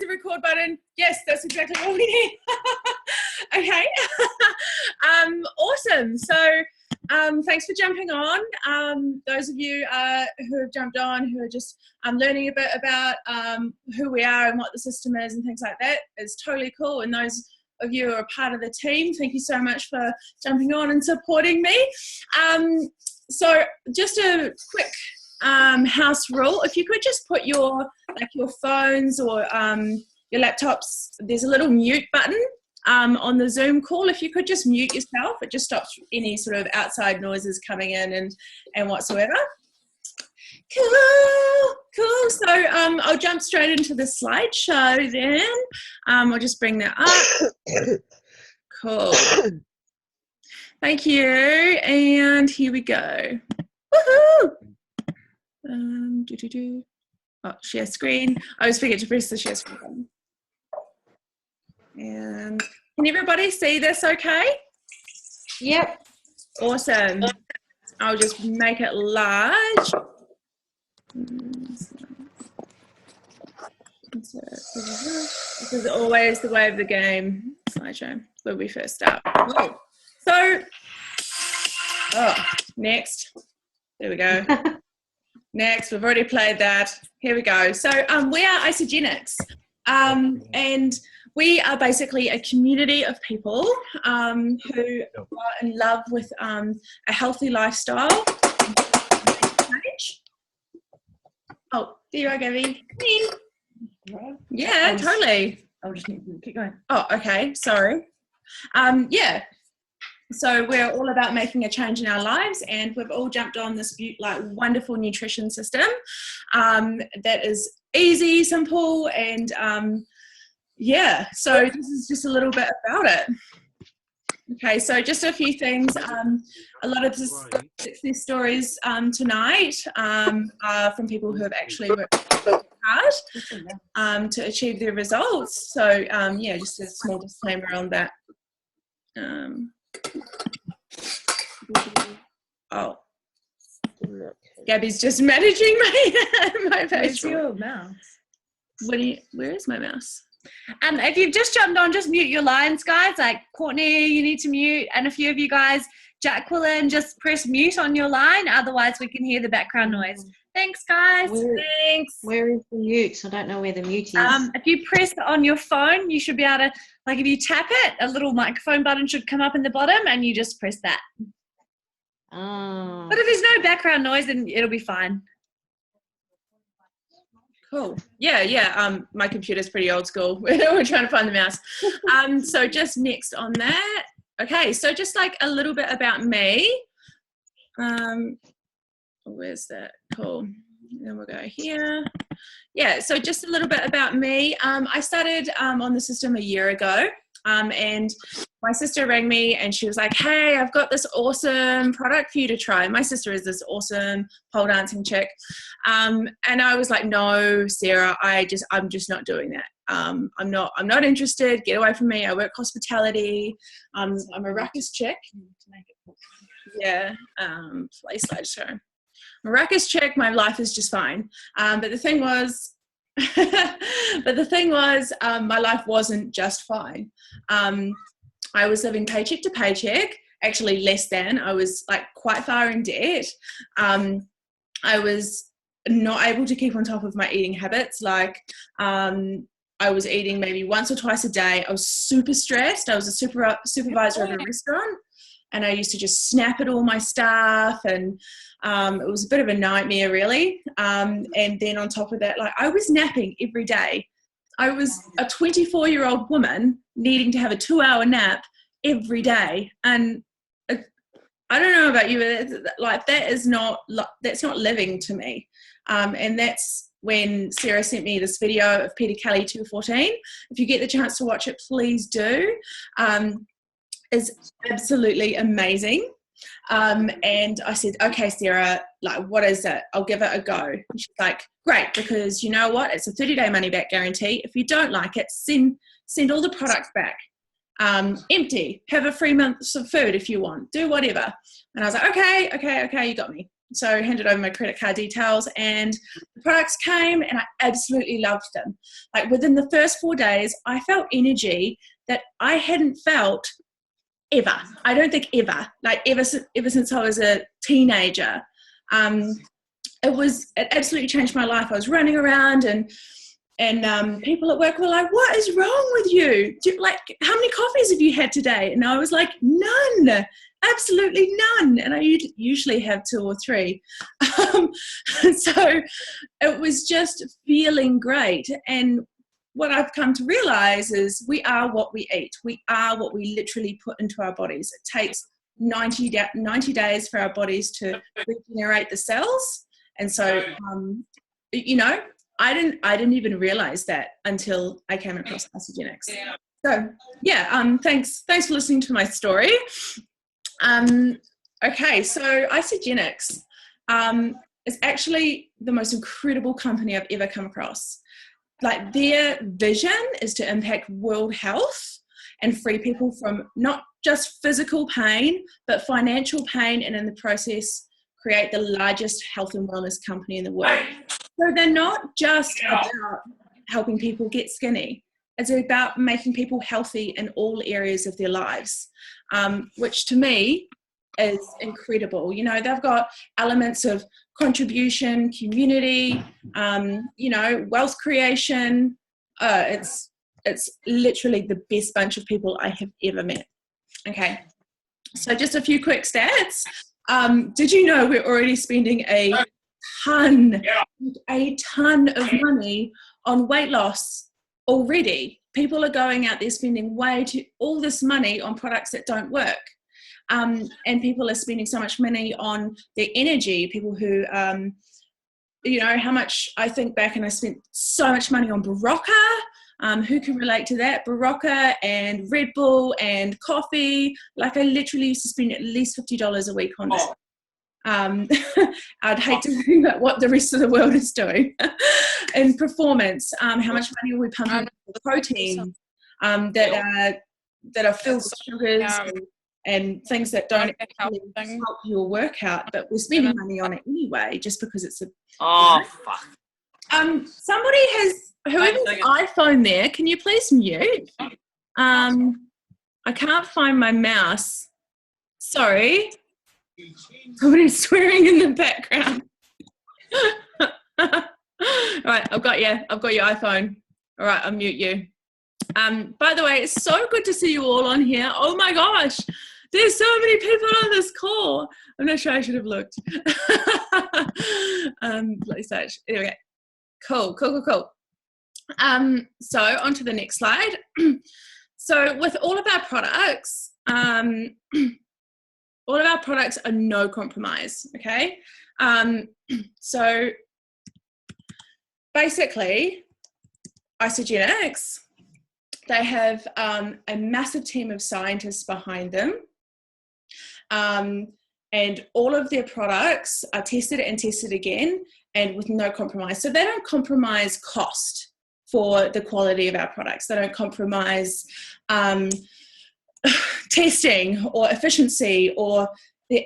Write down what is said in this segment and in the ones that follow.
record button. Yes, that's exactly what we need. Okay. Awesome. So thanks for jumping on. Those of you who have jumped on, who are just learning a bit about who we are and what the system is and things like that is totally cool. And those of you who are part of the team, thank you so much for jumping on and supporting me. So just a quick house rule. If you could just put your phones or your laptops, there's a little mute button on the Zoom call. If you could just mute yourself, it just stops any sort of outside noises coming in and whatsoever. Cool. So I'll jump straight into the slideshow then. I'll just bring that up. Cool. Thank you. And here we go. Woohoo! Oh, share screen. I always forget to press the share screen button. And can everybody see this okay? Yep. Awesome. I'll just make it large. This is always the way of the game slideshow where we first start. Whoa. So, next. There we go. Next, we've already played that. Here we go. So we are Isogenics, and we are basically a community of people who are in love with a healthy lifestyle. Oh, there you are, Gabby. Yeah, totally. I'll just keep going. Oh, okay. Sorry. Yeah. So we're all about making a change in our lives, and we've all jumped on this wonderful nutrition system that is easy, simple, and yeah. So this is just a little bit about it. Okay, so just a few things. A lot of the success stories tonight are from people who have actually worked hard to achieve their results. So yeah, just a small disclaimer on that. Oh, Gabby's just managing my face. Where's your mouse? Where is my mouse? If you've just jumped on, just mute your lines, guys. Like Courtney, you need to mute, and a few of you guys, Jacqueline, just press mute on your line. Otherwise, we can hear the background noise. Thanks, guys. Thanks. Where is the mute? I don't know where the mute is. If you press on your phone, you should be able to, if you tap it, a little microphone button should come up in the bottom, and you just press that. Oh. But if there's no background noise, then it'll be fine. Cool. Yeah. My computer's pretty old school. We're trying to find the mouse. So just next on that. Okay, so just a little bit about me. Where's that? Cool. Then we'll go here. Yeah, so just a little bit about me. I started on the system a year ago, and my sister rang me and she was like, hey, I've got this awesome product for you to try. My sister is this awesome pole dancing chick. And I was like, no, Sarah, I'm just not doing that. I'm not interested. Get away from me. I work hospitality. I'm a ruckus chick. Yeah, play slideshow. I'm a ruckus chick. My life is just fine. But the thing was, my life wasn't just fine. I was living paycheck to paycheck, actually less than. I was quite far in debt. I was not able to keep on top of my eating habits. I was eating maybe once or twice a day. I was super stressed. I was a supervisor of a restaurant, and I used to just snap at all my staff, and it was a bit of a nightmare, really. And then on top of that, I was napping every day. I was a 24-year-old woman needing to have a 2-hour nap every day, and I don't know about you, but that's not living to me. And that's when Sarah sent me this video of Peter Kelly 214. If you get the chance to watch it, please do. It's absolutely amazing. And I said, okay, Sarah, what is it? I'll give it a go. And she's like, great, because you know what? It's a 30-day money-back guarantee. If you don't like it, send all the products back. Empty. Have a free month of food if you want. Do whatever. And I was like, okay, you got me. So I handed over my credit card details and the products came and I absolutely loved them. Like within the first 4 days, I felt energy that I hadn't felt ever. I don't think ever, like ever since I was a teenager. It absolutely changed my life. I was running around and people at work were like, what is wrong with you? Like, how many coffees have you had today? And I was like, none, absolutely none. And I usually have 2 or 3. So it was just feeling great. And what I've come to realize is we are what we eat. We are what we literally put into our bodies. It takes 90 days for our bodies to regenerate the cells. And so, I didn't even realize that until I came across Isagenix. So yeah, thanks for listening to my story. Okay, so Isagenix is actually the most incredible company I've ever come across. Like their vision is to impact world health and free people from not just physical pain, but financial pain, and in the process create the largest health and wellness company in the world. So they're not just about helping people get skinny. It's about making people healthy in all areas of their lives, which to me is incredible. You know, they've got elements of contribution, community, wealth creation. It's literally the best bunch of people I have ever met. Okay, so just a few quick stats. Did you know we're already spending a ton of money on weight loss already? People are going out there spending all this money on products that don't work. And people are spending so much money on their energy. People who, how much I think back and I spent so much money on Barocca. Who can relate to that? Barocca and Red Bull and coffee. Like I literally used to spend at least $50 a week on this. I'd hate to think about what the rest of the world is doing. In performance, how much money are we pumping into protein that are filled with sugars and things that don't actually help your workout, but we're spending money on it anyway just because it's a fuck. Somebody has whoever's iPhone there, can you please mute? I can't find my mouse. Sorry. Somebody's swearing in the background. All right, I've got you. I've got your iPhone. All right, I'll mute you. By the way, it's so good to see you all on here. Oh my gosh, there's so many people on this call. I'm not sure I should have looked. Bloody such. Anyway, cool. So on to the next slide. So with all of our products, are no compromise, okay? So basically, Isagenix, they have a massive team of scientists behind them. And all of their products are tested and tested again and with no compromise. So they don't compromise cost for the quality of our products. They don't compromise testing or efficiency or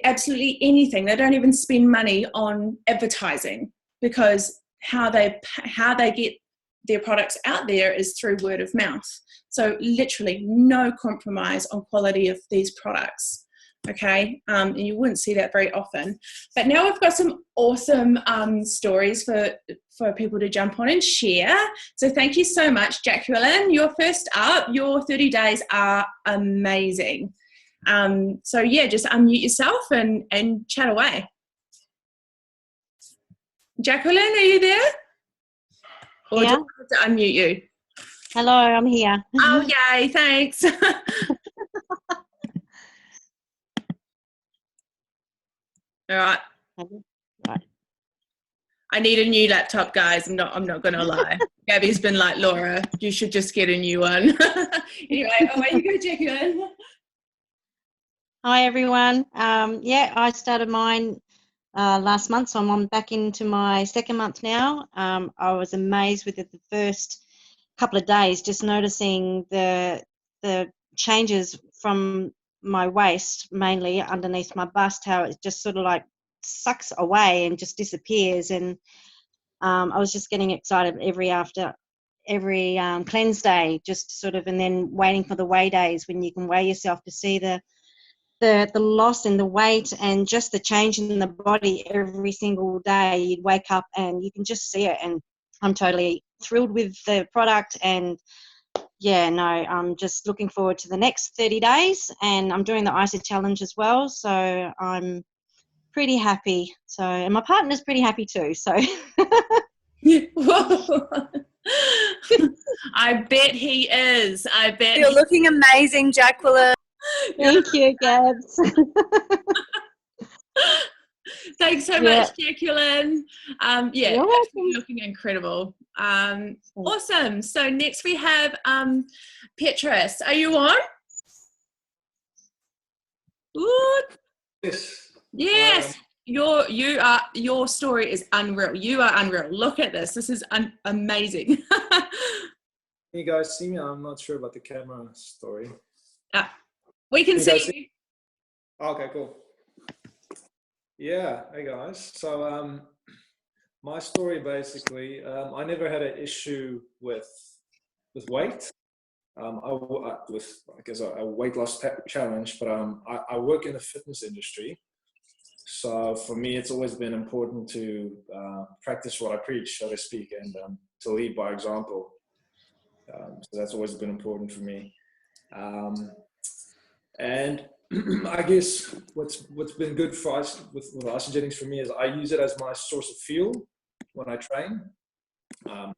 absolutely anything. They don't even spend money on advertising because how they get their products out there is through word of mouth. So literally no compromise on quality of these products. Okay, and you wouldn't see that very often. But now we've got some awesome stories for people to jump on and share. So thank you so much, Jacqueline. You're first up. Your 30 days are amazing. So yeah, just unmute yourself and chat away. Jacqueline, are you there? Or Yeah. do I have to unmute you? Hello, I'm here. Oh, yay, thanks. All right. Right. I need a new laptop, guys. I'm not gonna lie. Gabby's been like, Laura, you should just get a new one. Anyway, away you go, Jacqueline. Hi, everyone. I started mine last month, so I'm back into my second month now. I was amazed with it the first couple of days, just noticing the changes from my waist, mainly underneath my bust, how it just sort of like sucks away and just disappears. And I was just getting excited every cleanse day, just sort of, and then waiting for the weigh days when you can weigh yourself to see the loss in the weight and just the change in the body every single day. You'd wake up and you can just see it, and I'm totally thrilled with the product. And yeah, no, I'm just looking forward to the next 30 days, and I'm doing the ISA challenge as well, so I'm pretty happy. So, and my partner's pretty happy too, so Whoa. I bet he is. I bet You're looking amazing, Jacqueline. thank you, Gabs. Thanks so much, Jacqueline. Yeah, You're welcome. looking incredible. Awesome. So next we have Petrus. Are you on? Ooh. Yes. Your story is unreal. You are unreal. Look at this. This is amazing. Can you guys see me? I'm not sure about the camera story. We can see you. Okay, cool. Yeah, hey guys. So my story basically, I never had an issue with weight. I guess a weight loss challenge, but I work in the fitness industry. So for me, it's always been important to practice what I preach, so to speak, and to lead by example. So that's always been important for me. And I guess what's been good for us with isogenics for me is I use it as my source of fuel when I train. I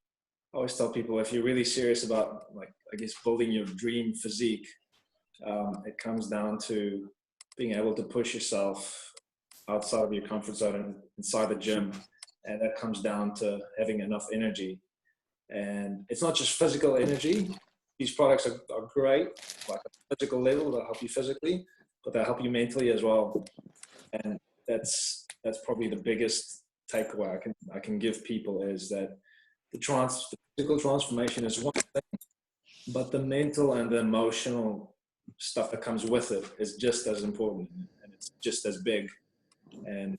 always tell people, if you're really serious about, like, I guess, building your dream physique, it comes down to being able to push yourself outside of your comfort zone and inside the gym. And that comes down to having enough energy. And it's not just physical energy. These products are great, like a physical level, they'll help you physically, but they'll help you mentally as well. And that's probably the biggest takeaway I can give people, is that the physical transformation is one thing, but the mental and the emotional stuff that comes with it is just as important, and it's just as big. And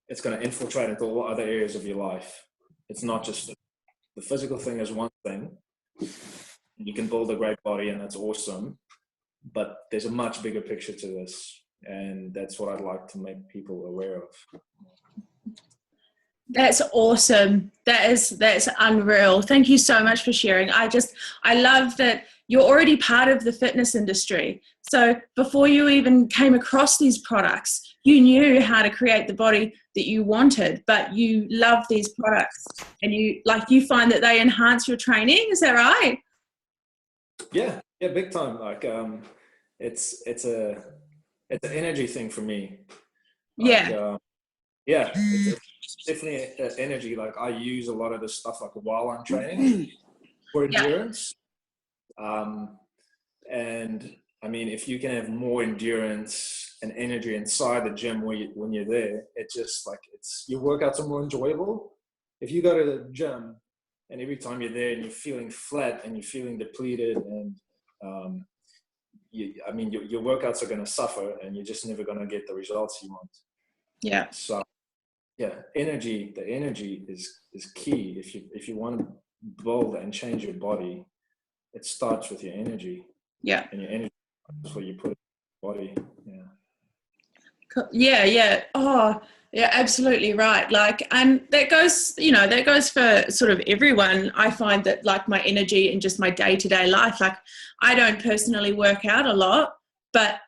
it's going to infiltrate into all other areas of your life. It's not just the physical thing is one thing. You can build a great body, and that's awesome, but there's a much bigger picture to this, and that's what I'd like to make people aware of. That's awesome. That's unreal. Thank you so much for sharing. I love that you're already part of the fitness industry. So before you even came across these products, you knew how to create the body that you wanted, but you love these products, and you find that they enhance your training. Is that right? Yeah, big time. Like, it's an energy thing for me. Like, it's definitely an energy. Like, I use a lot of this stuff like while I'm training for endurance. And I mean, if you can have more endurance and energy inside the gym when you're there, it just, like, your workouts are more enjoyable. If you go to the gym and every time you're there and you're feeling flat and you're feeling depleted, and your workouts are going to suffer, and you're just never going to get the results you want. Yeah. So yeah, the energy is key. If you want to build and change your body, it starts with your energy. Yeah. And your energy is what you put in your body. Yeah. Cool. Yeah. Oh, yeah, absolutely right. Like, and that goes for sort of everyone. I find that, like, my energy and just my day-to-day life, like, I don't personally work out a lot, but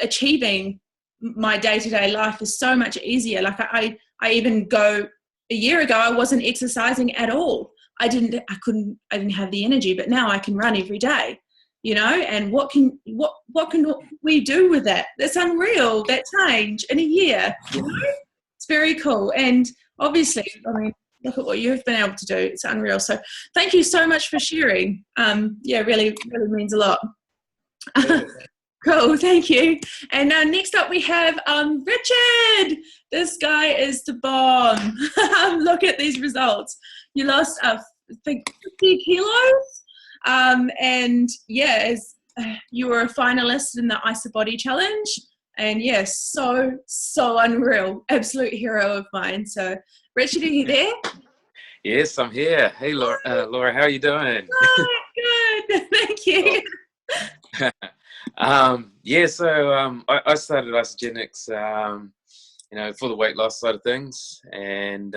achieving my day-to-day life is so much easier. Like, I even a year ago, I wasn't exercising at all. I didn't have the energy, but now I can run every day, and what can we do with that? That's unreal, that change in a year. It's very cool. And obviously, I mean, look at what you've been able to do. It's unreal. So thank you so much for sharing. Really, really means a lot. Cool, thank you. And next up we have Richard. This guy is the bomb. Look at these results. You lost, I think, 50 kilos. And yeah, you were a finalist in the ISA Body Challenge. And yes, so unreal. Absolute hero of mine. So Richard, are you there? Yes, I'm here. Hey, Laura, how are you doing? Oh, good. Thank you. I started Isogenics, for the weight loss side of things. And,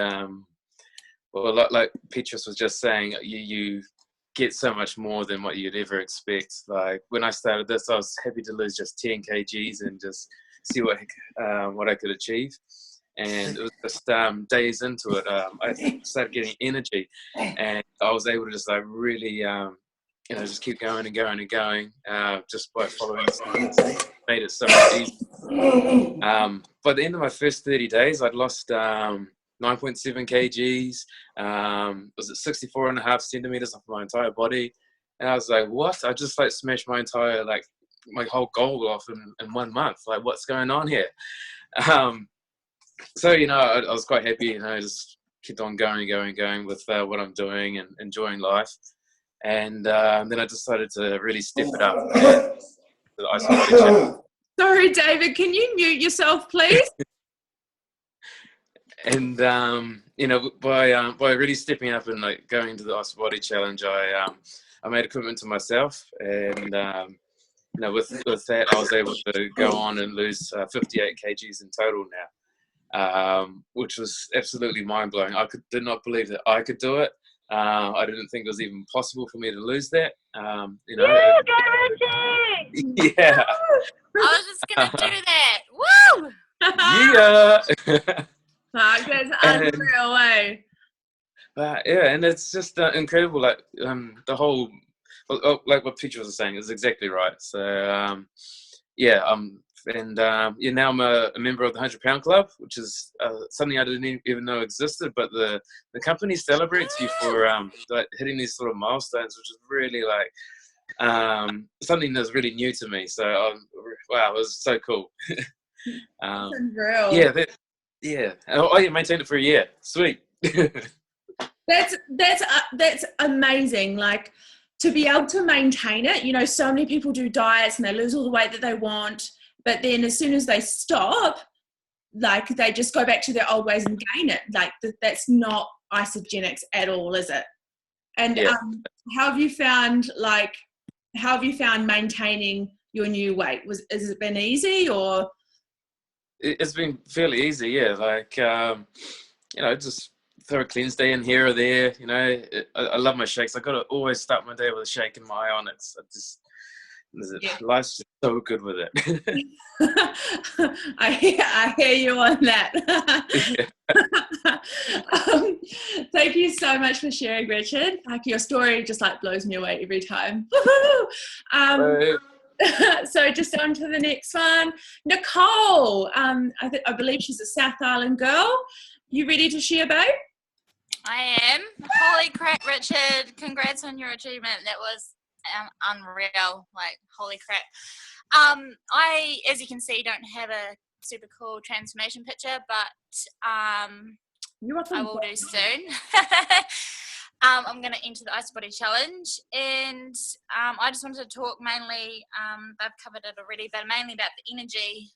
like Petrus was just saying, you get so much more than what you'd ever expect. Like when I started this, I was happy to lose just 10 kgs and just see what I could achieve. And it was just days into it, I started getting energy, and I was able to just like really, just keep going and going and going, just by following the steps. Made it so much easier. By the end of my first 30 days, I'd lost 9.7 kgs. Was it 64.5 centimeters off my entire body? And I was like, what? I just like smashed my whole goal off in 1 month. Like, what's going on here? So, I was quite happy, just kept on going with what I'm doing and enjoying life. And then I decided to really step it up. Sorry, David, can you mute yourself, please? And, by really stepping up and like going into the Ice Body Challenge, I made a commitment to myself. And, with that, I was able to go on and lose 58 kgs in total now. Which was absolutely mind-blowing. Did not believe that I could do it. I didn't think it was even possible for me to lose that. Yeah. I was just going to do that. Woo! Yeah. Fuck, that's unreal, eh? And it's just incredible. Like the whole, like what Peter was saying, is exactly right. So now I'm a member of the 100 Pound Club, which is something I didn't even know existed. But the company celebrates you for like hitting these sort of milestones, which is really like something that's really new to me. So wow, it was so cool. That's unreal. Yeah. Oh, you maintained it for a year. Sweet. That's amazing. Like, to be able to maintain it, so many people do diets and they lose all the weight that they want, but then as soon as they stop, like, they just go back to their old ways and gain it. Like, that's not isogenics at all, is it? And how have you found maintaining your new weight? Has it been easy, or? It's been fairly easy, yeah. Like, just throw a cleanse day in here or there. I love my shakes. I got to always start my day with a shake and my eye on it. Life's just so good with it. I hear you on that. Thank you so much for sharing, Richard. Like, your story just like blows me away every time. So just on to the next one. Nicole, I believe she's a South Island girl. You ready to share, babe? I am. Holy crap, Richard. Congrats on your achievement. That was unreal. Like, holy crap. I, as you can see, don't have a super cool transformation picture, but I will do soon. I'm going to enter the Ice Body Challenge, and I just wanted to talk mainly, I've covered it already, but mainly about the energy.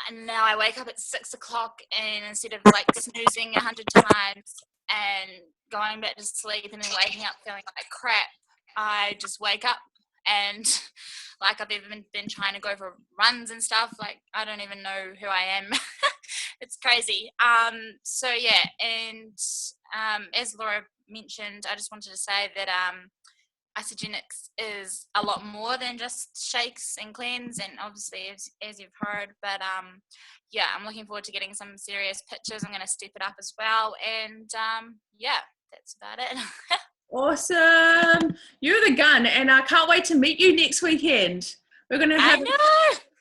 And now I wake up at 6 o'clock, and instead of like snoozing 100 times and going back to sleep and then waking up feeling like crap, I just wake up, and like, I've even been trying to go for runs and stuff. Like, I don't even know who I am. It's crazy. So yeah, and as Laura mentioned, I just wanted to say that Isogenics is a lot more than just shakes and cleanse, and obviously as you've heard, but yeah, I'm looking forward to getting some serious pictures. I'm going to step it up as well, and yeah, that's about it. Awesome. You're the gun, and I can't wait to meet you next weekend. We're going to have a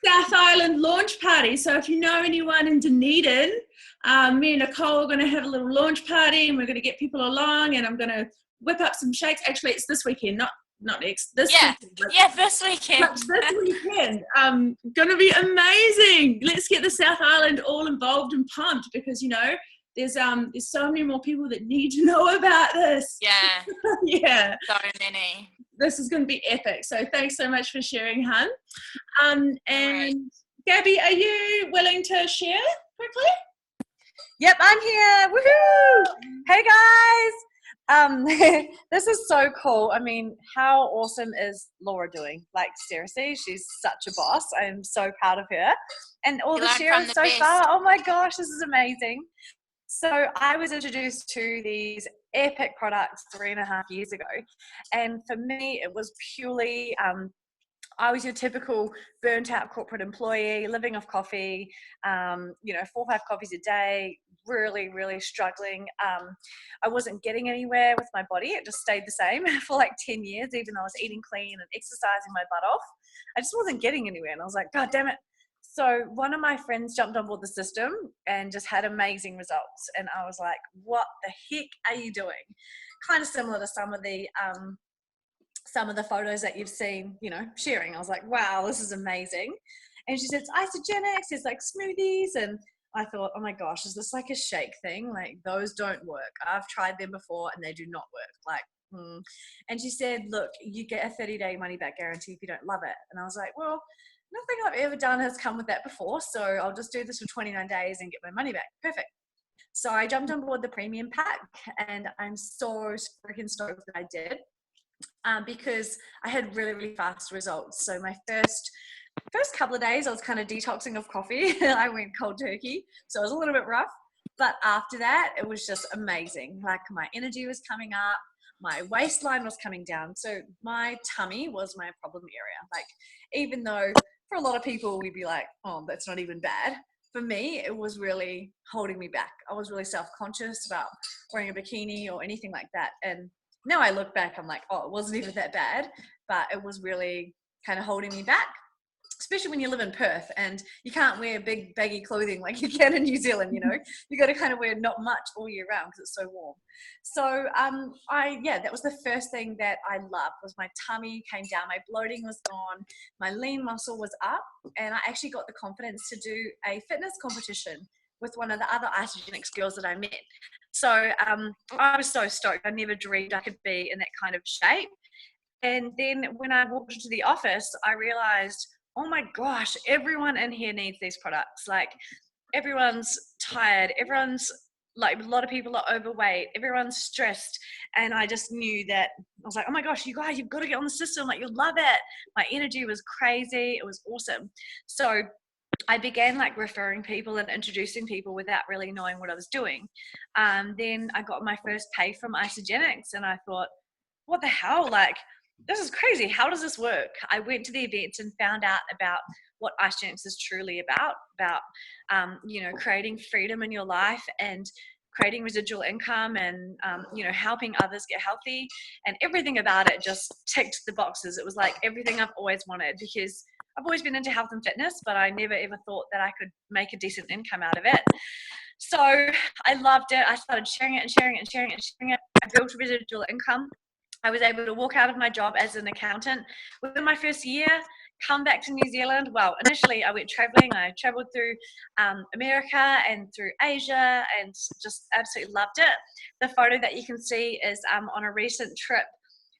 South Island launch party, so if you know anyone in Dunedin, me and Nicole are going to have a little launch party, and we're going to get people along, and I'm going to whip up some shakes. Actually, it's this weekend, not next. This weekend. This weekend. This weekend. Going to be amazing. Let's get the South Island all involved and pumped, because there's so many more people that need to know about this. Yeah. Yeah. So many. this is going to be epic. So thanks so much for sharing, Hun. And Gabby, are you willing to share quickly? Yep, I'm here. Woohoo! Hey guys. This is so cool. I mean, how awesome is Laura doing? Like, seriously, she's such a boss. I'm so proud of her. And all the shares so far. Oh my gosh, this is amazing. So I was introduced to these epic products 3.5 years ago. And for me, it was purely, I was your typical burnt out corporate employee, living off coffee, 4 or 5 coffees a day, really, really struggling. I wasn't getting anywhere with my body. It just stayed the same for like 10 years, even though I was eating clean and exercising my butt off. I just wasn't getting anywhere. And I was like, God damn it. So one of my friends jumped on board the system and just had amazing results. And I was like, what the heck are you doing? Kind of similar to some of the photos that you've seen, sharing. I was like, wow, this is amazing. And she said, it's isogenics, it's like smoothies. And I thought, oh my gosh, is this like a shake thing? Like, those don't work. I've tried them before and they do not work. And she said, look, you get a 30-day money back guarantee if you don't love it. And I was like, well, nothing I've ever done has come with that before. So I'll just do this for 29 days and get my money back. Perfect. So I jumped on board the premium pack and I'm so freaking stoked that I did. Because I had really, really fast results. So my first couple of days, I was kind of detoxing of coffee. I went cold turkey. So it was a little bit rough. But after that, it was just amazing. Like, my energy was coming up. My waistline was coming down. So my tummy was my problem area. Like, even though for a lot of people, we'd be like, oh, that's not even bad. For me, it was really holding me back. I was really self-conscious about wearing a bikini or anything like that. And now I look back, I'm like, oh, it wasn't even that bad, but it was really kind of holding me back, especially when you live in Perth and you can't wear big baggy clothing like you can in New Zealand, you got to kind of wear not much all year round because it's so warm. So that was the first thing that I loved, was my tummy came down, my bloating was gone, my lean muscle was up, and I actually got the confidence to do a fitness competition with one of the other Isogenics girls that I met. So I was so stoked. I never dreamed I could be in that kind of shape. And then when I walked into the office, I realized, oh my gosh, everyone in here needs these products. Like, everyone's tired. Everyone's like, a lot of people are overweight. Everyone's stressed. And I just knew that, I was like, oh my gosh, you guys, you've got to get on the system. Like, you'll love it. My energy was crazy. It was awesome. So I began like referring people and introducing people without really knowing what I was doing. Then I got my first pay from Isogenics and I thought, what the hell? Like, this is crazy. How does this work? I went to the events and found out about what Isogenics is truly about creating freedom in your life and creating residual income and, helping others get healthy, and everything about it just ticked the boxes. It was like everything I've always wanted, because I've always been into health and fitness, but I never ever thought that I could make a decent income out of it. So I loved it. I started sharing it and sharing it and sharing it and sharing it. I built residual income. I was able to walk out of my job as an accountant within my first year, come back to New Zealand. Well, initially I went traveling. I traveled through America and through Asia and just absolutely loved it. The photo that you can see is on a recent trip.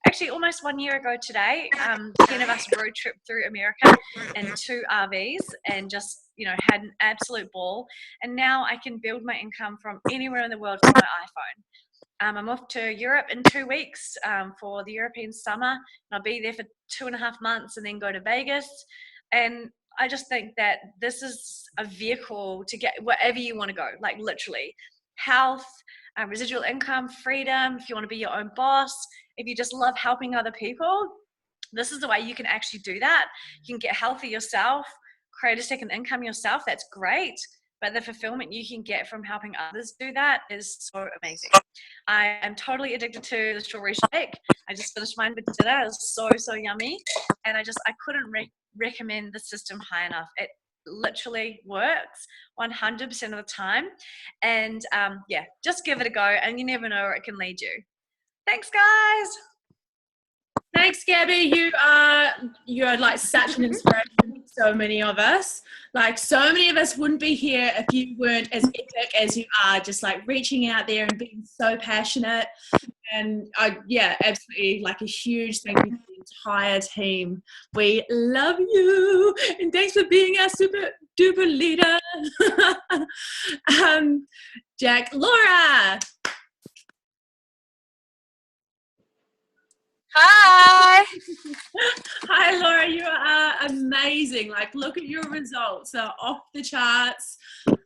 Actually, almost 1 year ago today, 10 of us road trip through America in 2 RVs and just, had an absolute ball. And now I can build my income from anywhere in the world from my iPhone. I'm off to Europe in 2 weeks for the European summer, and I'll be there for 2.5 months and then go to Vegas. And I just think that this is a vehicle to get wherever you want to go, like literally health, residual income, freedom. If you want to be your own boss, if you just love helping other people, this is the way you can actually do that. You can get healthy yourself, create a second income yourself. That's great. But the fulfillment you can get from helping others do that is so amazing. I am totally addicted to the strawberry shake. I just finished mine for dinner. It was so, so yummy. And I couldn't recommend the system high enough. It literally works 100% of the time. And just give it a go, and you never know where it can lead you. Thanks, guys. Thanks, Gabby. You are like such an inspiration to so many of us. Like, so many of us wouldn't be here if you weren't as epic as you are, just like reaching out there and being so passionate. And absolutely, like, a huge thank you to you entire team. We love you, and thanks for being our super duper leader. Jack, Laura. Hi. Hi, Laura. You are amazing. Like, look at your results. They're off the charts. Like,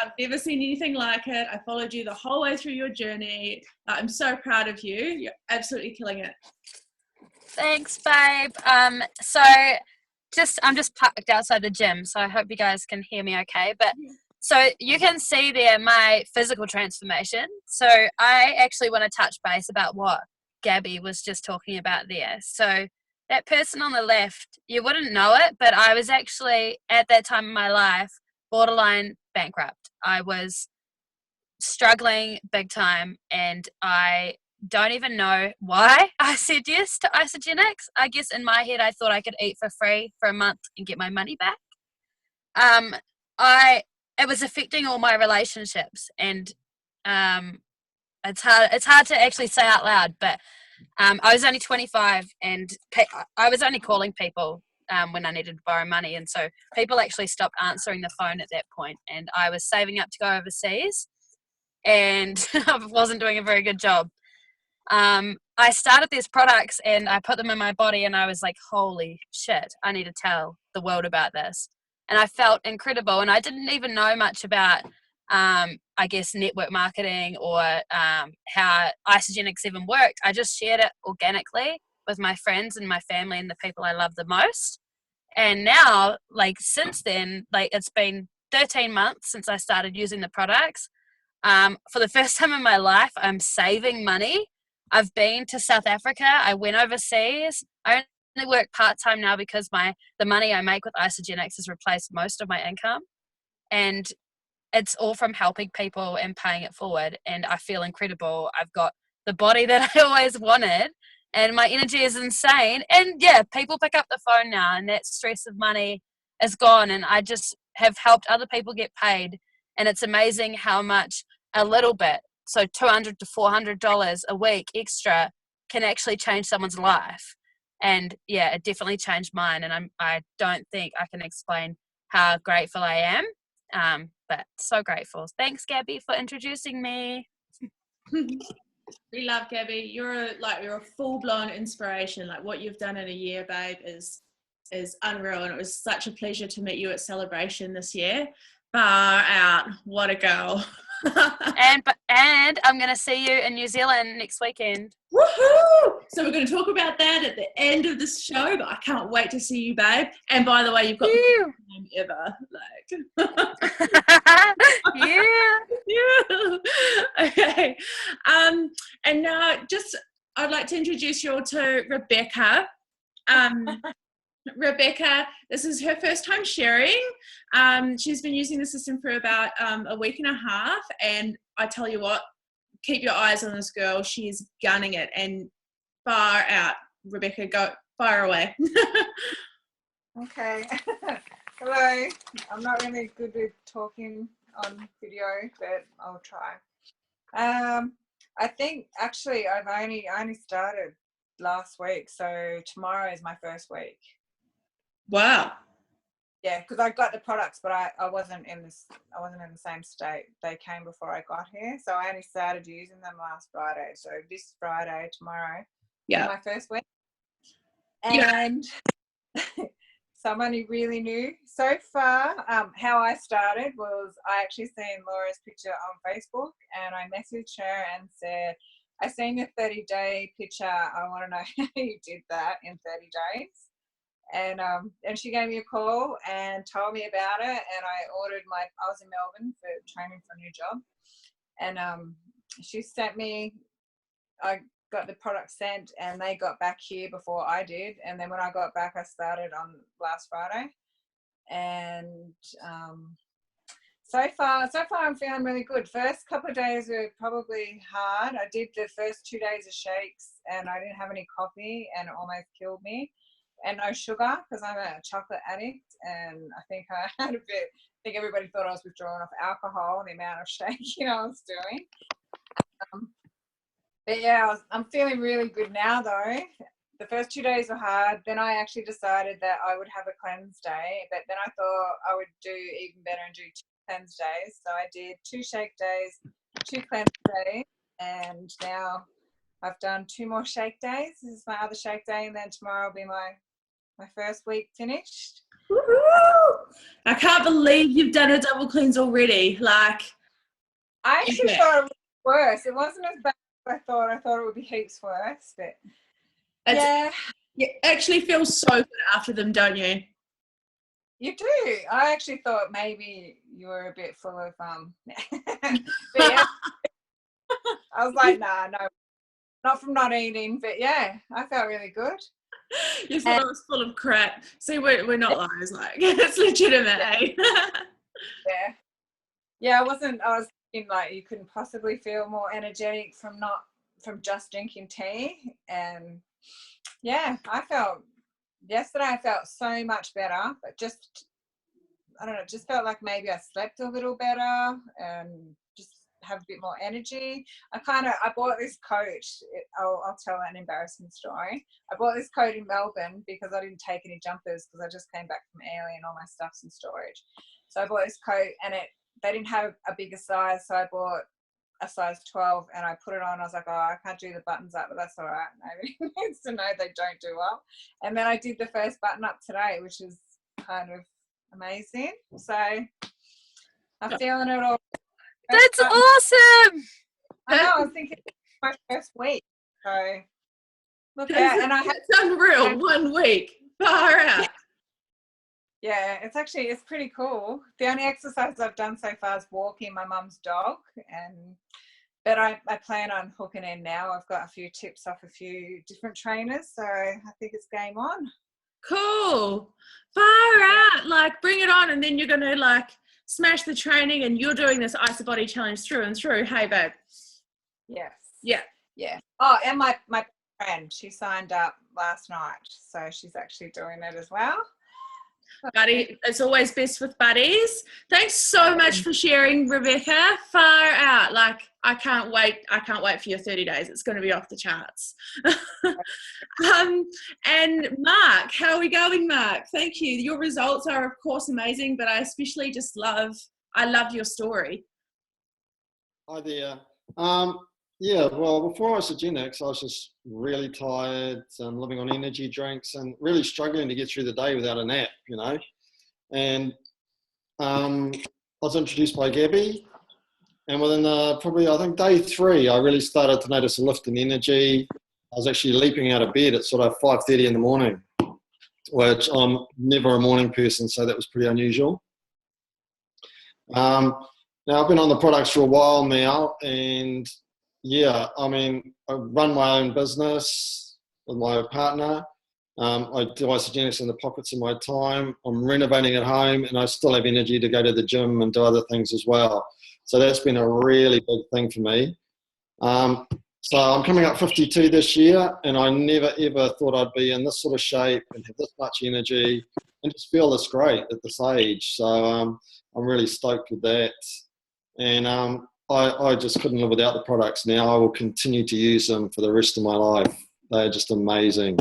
I've never seen anything like it. I followed you the whole way through your journey. I'm so proud of you. You're absolutely killing it. Thanks, babe. So I'm just parked outside the gym, so I hope you guys can hear me okay. But so you can see there my physical transformation. So I actually want to touch base about what Gabby was just talking about there. So that person on the left, you wouldn't know it, but I was actually at that time in my life borderline bankrupt. I was struggling big time, and I don't even know why I said yes to Isagenix. I guess in my head I thought I could eat for free for a month and get my money back. It was affecting all my relationships, and it's hard to actually say out loud, but I was only 25, and I was only calling people when I needed to borrow money, and so people actually stopped answering the phone at that point, and I was saving up to go overseas, and I wasn't doing a very good job. I started these products and I put them in my body, and I was like, holy shit, I need to tell the world about this. And I felt incredible, and I didn't even know much about I guess network marketing or how Isagenix even worked. I just shared it organically with my friends and my family and the people I love the most. And now, like, since then, like, it's been 13 months since I started using the products. For the first time in my life, I'm saving money. I've been to South Africa. I went overseas. I only work part-time now because the money I make with Isagenix has replaced most of my income. And it's all from helping people and paying it forward. And I feel incredible. I've got the body that I always wanted, and my energy is insane. And yeah, people pick up the phone now, and that stress of money is gone. And I just have helped other people get paid. And it's amazing how much a little bit, so $200 to $400 a week extra, can actually change someone's life. And yeah, it definitely changed mine. And I don't think I can explain how grateful I am. But so grateful. Thanks, Gabby, for introducing me. We love Gabby. You're a full-blown inspiration. Like, what you've done in a year, babe, is unreal. And it was such a pleasure to meet you at Celebration this year. Far out. What a girl. and I'm going to see you in New Zealand next weekend. Woohoo! So we're going to talk about that at the end of this show, but I can't wait to see you, babe. And by the way, you've got the best name ever. Yeah. Okay. And now I'd like to introduce you all to Rebecca. Rebecca, this is her first time sharing. She's been using the system for about a week and a half, and I tell you what, keep your eyes on this girl. She's gunning it, and far out. Rebecca, go fire away. Okay. Hello. I'm not really good with talking on video, but I'll try. I think actually I only started last week, so tomorrow is my first week. Wow. Yeah, because I got the products, but I wasn't in the same state. They came before I got here, so I only started using them last Friday. So this Friday, tomorrow, is my first week. And so I'm only really new so far. How I started was I actually seen Laura's picture on Facebook, and I messaged her and said, I seen your 30-day picture. I want to know how you did that in 30 days. And she gave me a call and told me about it. And I was in Melbourne for training for a new job. And she sent me, I got the product sent, and they got back here before I did. And then when I got back, I started on last Friday. And so far I'm feeling really good. First couple of days were probably hard. I did the first 2 days of shakes, and I didn't have any coffee, and it almost killed me. And no sugar, because I'm a chocolate addict, and I think I had I think everybody thought I was withdrawing off alcohol, the amount of shaking I was doing. But yeah, I'm feeling really good now though. the first 2 days were hard. Then I actually decided that I would have a cleanse day, but then I thought I would do even better and do 2 cleanse days. So I did 2 shake days, 2 cleanse days, and now I've done 2 more shake days. This is my other shake day, and then tomorrow will be my first week finished. Woo-hoo! I can't believe you've done a double cleanse already. Like, I actually thought it was worse. It wasn't as bad as I thought. I thought it would be heaps worse, but yeah. You actually feel so good after them, don't you? You do. I actually thought maybe you were a bit full of but yeah. I was like, nah, no, not from not eating, but yeah, I felt really good. You thought I was full of crap. See, we're not liars. Like, it's legitimate, eh? Yeah, I was thinking like you couldn't possibly feel more energetic from just drinking tea. And yeah, yesterday I felt so much better, but just, I don't know, just felt like maybe I slept a little better and just have a bit more energy. I bought this coat. I'll tell an embarrassing story. I bought this coat in Melbourne because I didn't take any jumpers because I just came back from Airlie and all my stuff's in storage. So I bought this coat and they didn't have a bigger size, so I bought a size 12 and I put it on. I was like, oh, I can't do the buttons up, but that's all right. Nobody needs to know they don't do well. And then I did the first button up today, which is kind of amazing. So I'm feeling it all. That's awesome. I know, I was thinking my first week. So look at and it's unreal. 1 week. Far out. Yeah, it's pretty cool. The only exercise I've done so far is walking my mum's dog, but I plan on hooking in now. I've got a few tips off a few different trainers, so I think it's game on. Cool. Far out. Like, bring it on, and then you're gonna like smash the training, and you're doing this Ice Body Challenge through and through. Hey, babe. Yes. Yeah. Oh, and my friend, she signed up last night, so she's actually doing it as well. Buddy, it's always best with buddies. Thanks so much for sharing, Rebecca. Far out. Like, I can't wait for your 30 days. It's going to be off the charts. And Mark, how are we going, Mark? Thank you. Your results are, of course, amazing, but I especially just love your story. Hi there. Yeah, well, before Isogenics, I was just really tired and living on energy drinks and really struggling to get through the day without a nap, you know. And I was introduced by Gabby, and within probably, I think, day 3, I really started to notice a lift in energy. I was actually leaping out of bed at sort of 5:30 in the morning, which I'm never a morning person, so that was pretty unusual. Now, I've been on the products for a while now, and yeah, I mean, I run my own business with my partner. I do Isogenics in the pockets of my time. I'm renovating at home, and I still have energy to go to the gym and do other things as well. So that's been a really big thing for me. So I'm coming up 52 this year, and I never ever thought I'd be in this sort of shape and have this much energy and just feel this great at this age. So I'm really stoked with that. And I just couldn't live without the products now. I will continue to use them for the rest of my life. They're just amazing.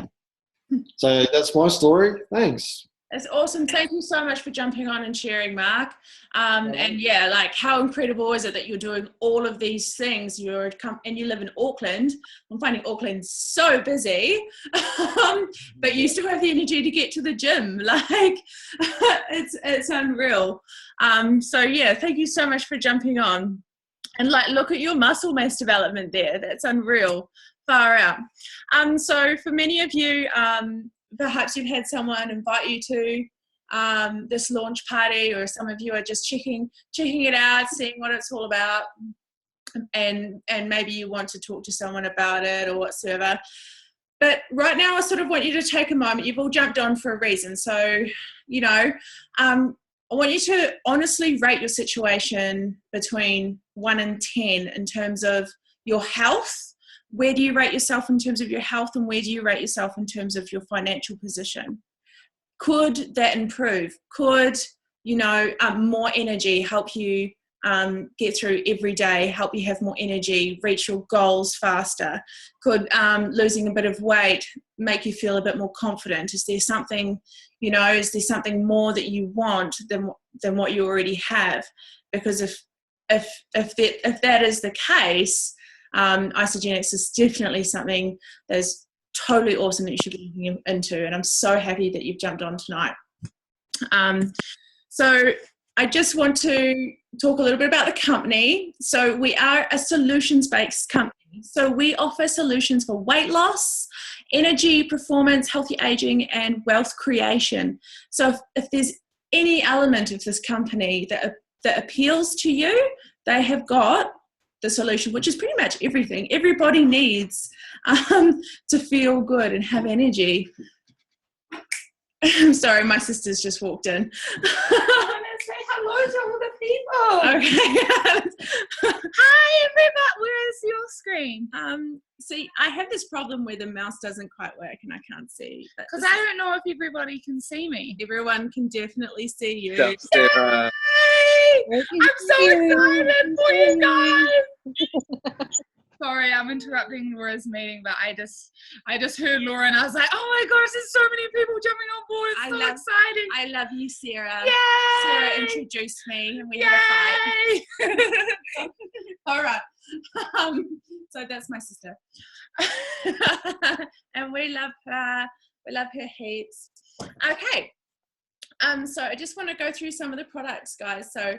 So that's my story. Thanks. That's awesome. Thank you so much for jumping on and sharing, Mark. And yeah, like, how incredible is it that you're doing all of these things? And you live in Auckland. I'm finding Auckland so busy, but you still have the energy to get to the gym. Like, it's unreal. So yeah, thank you so much for jumping on. And like, look at your muscle mass development there. That's unreal. Far out. So for many of you, perhaps you've had someone invite you to this launch party, or some of you are just checking it out, seeing what it's all about, and maybe you want to talk to someone about it or whatsoever. But right now, I sort of want you to take a moment. You've all jumped on for a reason. So, you know, I want you to honestly rate your situation between 1 and 10 in terms of your health. Where do you rate yourself in terms of your health, and where do you rate yourself in terms of your financial position? Could that improve? Could, you know, more energy help you get through every day, help you have more energy, reach your goals faster? Could losing a bit of weight make you feel a bit more confident? Is there something, is there something more that you want than what you already have? Because if that is the case, Isagenix is definitely something that's totally awesome that you should be looking into, and I'm so happy that you've jumped on tonight. So I just want to talk a little bit about the company. So we are a solutions-based company. So we offer solutions for weight loss, energy, performance, healthy aging, and wealth creation. So if there's any element of this company that appeals to you, they have got the solution, which is pretty much everything. Everybody needs to feel good and have energy. I'm sorry, my sister's just walked in. Say hello to all the people. Okay. Hi, everybody. Where's your screen? See, I have this problem where the mouse doesn't quite work and I can't see. Because I don't know if everybody can see me. Everyone can definitely see you. Yay! I'm so excited for you guys. Sorry, I'm interrupting Laura's meeting, but I just heard Laura and I was like, oh my gosh, there's so many people jumping on board. It's so exciting. I love you, Sarah. Yay! Sarah introduced me and we had a fight. All right. So that's my sister. And we love her. We love her heaps. Okay. So I just want to go through some of the products, guys. So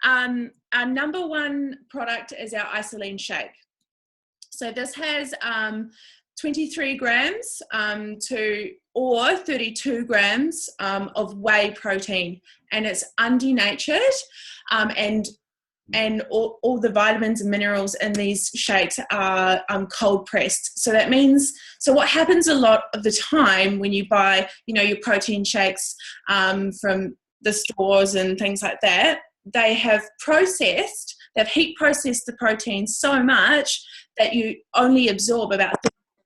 our number one product is our Isoline shake. So this has 23 grams or 32 grams of whey protein, and it's undenatured, and all the vitamins and minerals in these shakes are cold pressed. So that means, so what happens a lot of the time when you buy, your protein shakes from the stores and things like that, they've heat processed the protein so much that you only absorb about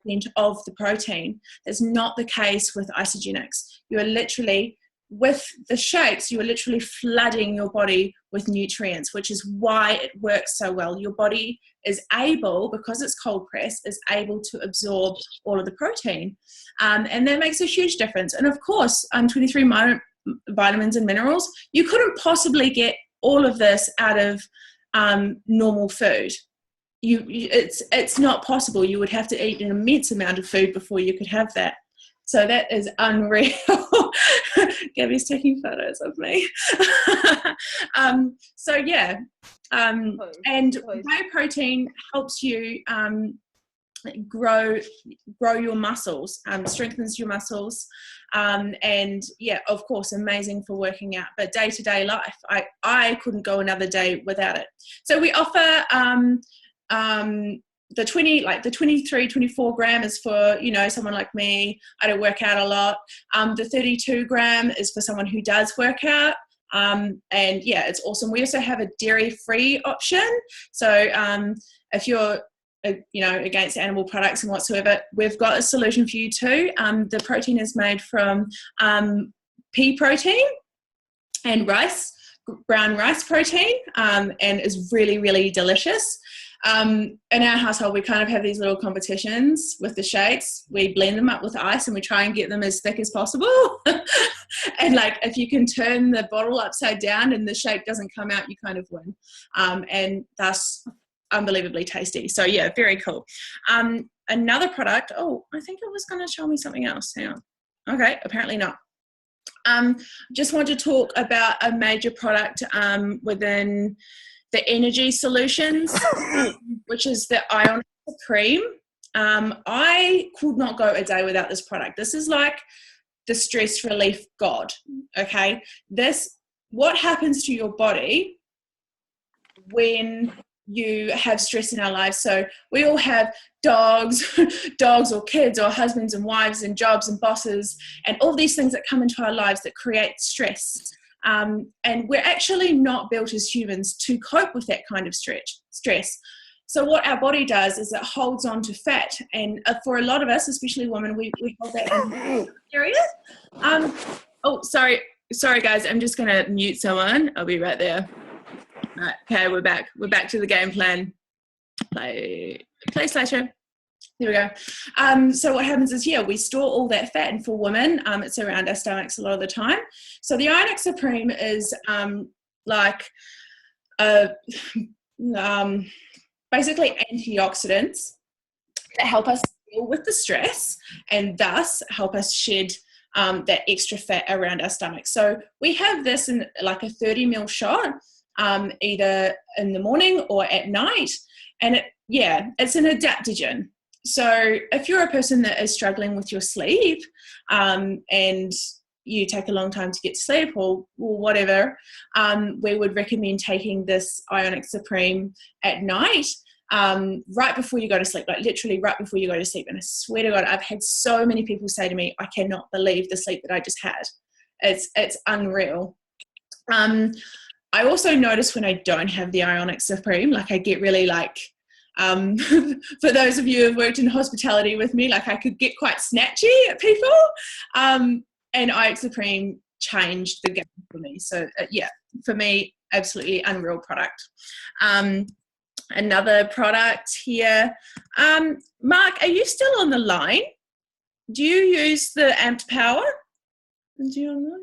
30% of the protein. That's not the case with Isagenix. You are literally, with the shakes, you are literally flooding your body with nutrients, which is why it works so well. Your body is able, because it's cold pressed, is able to absorb all of the protein. And that makes a huge difference. And of course, 23 vitamins and minerals, you couldn't possibly get all of this out of normal food. It's not possible. You would have to eat an immense amount of food before you could have that. So that is unreal. Gabby's taking photos of me. So yeah, and whey protein helps you grow your muscles, strengthens your muscles, and yeah, of course, amazing for working out. But day-to-day life, I couldn't go another day without it. So we offer the 23, 24 gram is for, someone like me. I don't work out a lot. The 32 gram is for someone who does work out. And yeah, it's awesome. We also have a dairy-free option. So if you're against animal products and whatsoever, we've got a solution for you too. The protein is made from pea protein and brown rice protein, and is really, really delicious. In our household, we kind of have these little competitions with the shakes. We blend them up with ice and we try and get them as thick as possible. And if you can turn the bottle upside down and the shake doesn't come out, you kind of win. And that's unbelievably tasty. So yeah, very cool. Another product, I think it was going to show me something else. Hang on. Okay, apparently not. Just want to talk about a major product within the energy solutions, which is the Ion Supreme. I could not go a day without this product. This is like the stress relief god, okay? What happens to your body when you have stress in our lives? So we all have dogs or kids or husbands and wives and jobs and bosses and all these things that come into our lives that create stress. And we're actually not built as humans to cope with that kind of stress. So what our body does is it holds on to fat. And for a lot of us, especially women, we hold that in the area. Sorry guys, I'm just going to mute someone. I'll be right there. Right, okay, we're back. We're back to the game plan. Play slideshow. There we go. So what happens is here, we store all that fat, and for women, it's around our stomachs a lot of the time. So the Ionic Supreme is basically antioxidants that help us deal with the stress and thus help us shed that extra fat around our stomach. So we have this in like a 30 ml shot, either in the morning or at night. And it's an adaptogen. So if you're a person that is struggling with your sleep and you take a long time to get to sleep or whatever, we would recommend taking this Ionic Supreme at night, right before you go to sleep, like literally right before you go to sleep. And I swear to God, I've had so many people say to me, I cannot believe the sleep that I just had. It's unreal. I also notice when I don't have the Ionic Supreme, like I get really for those of you who have worked in hospitality with me, like I could get quite snatchy at people. And Ionic Supreme changed the game for me. So for me, absolutely unreal product. Another product here. Mark, are you still on the line? Do you use the Amped Power? Is he online?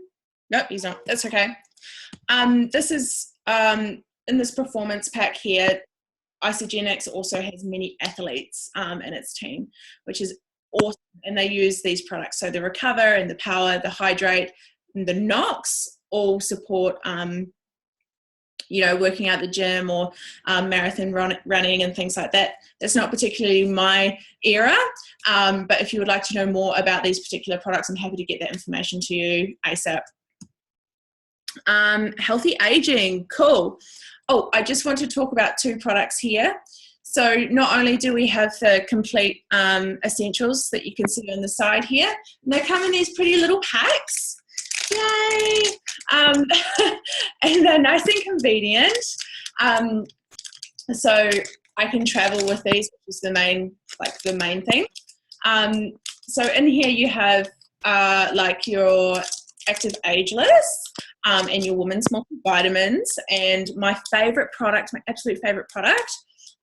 Nope, he's not. That's okay. This is in this performance pack here. Isagenix also has many athletes in its team, which is awesome. And they use these products. So the Recover and the Power, the Hydrate, and the Nox all support, working out the gym or marathon running and things like that. That's not particularly my era. But if you would like to know more about these particular products, I'm happy to get that information to you ASAP. Healthy aging, cool. Oh, I just want to talk about two products here. So not only do we have the complete essentials that you can see on the side here, and they come in these pretty little packs. Yay! And they're nice and convenient. So I can travel with these, which is the main thing. So in here you have your Active Ageless and your women's multivitamins. And my favorite product, my absolute favorite product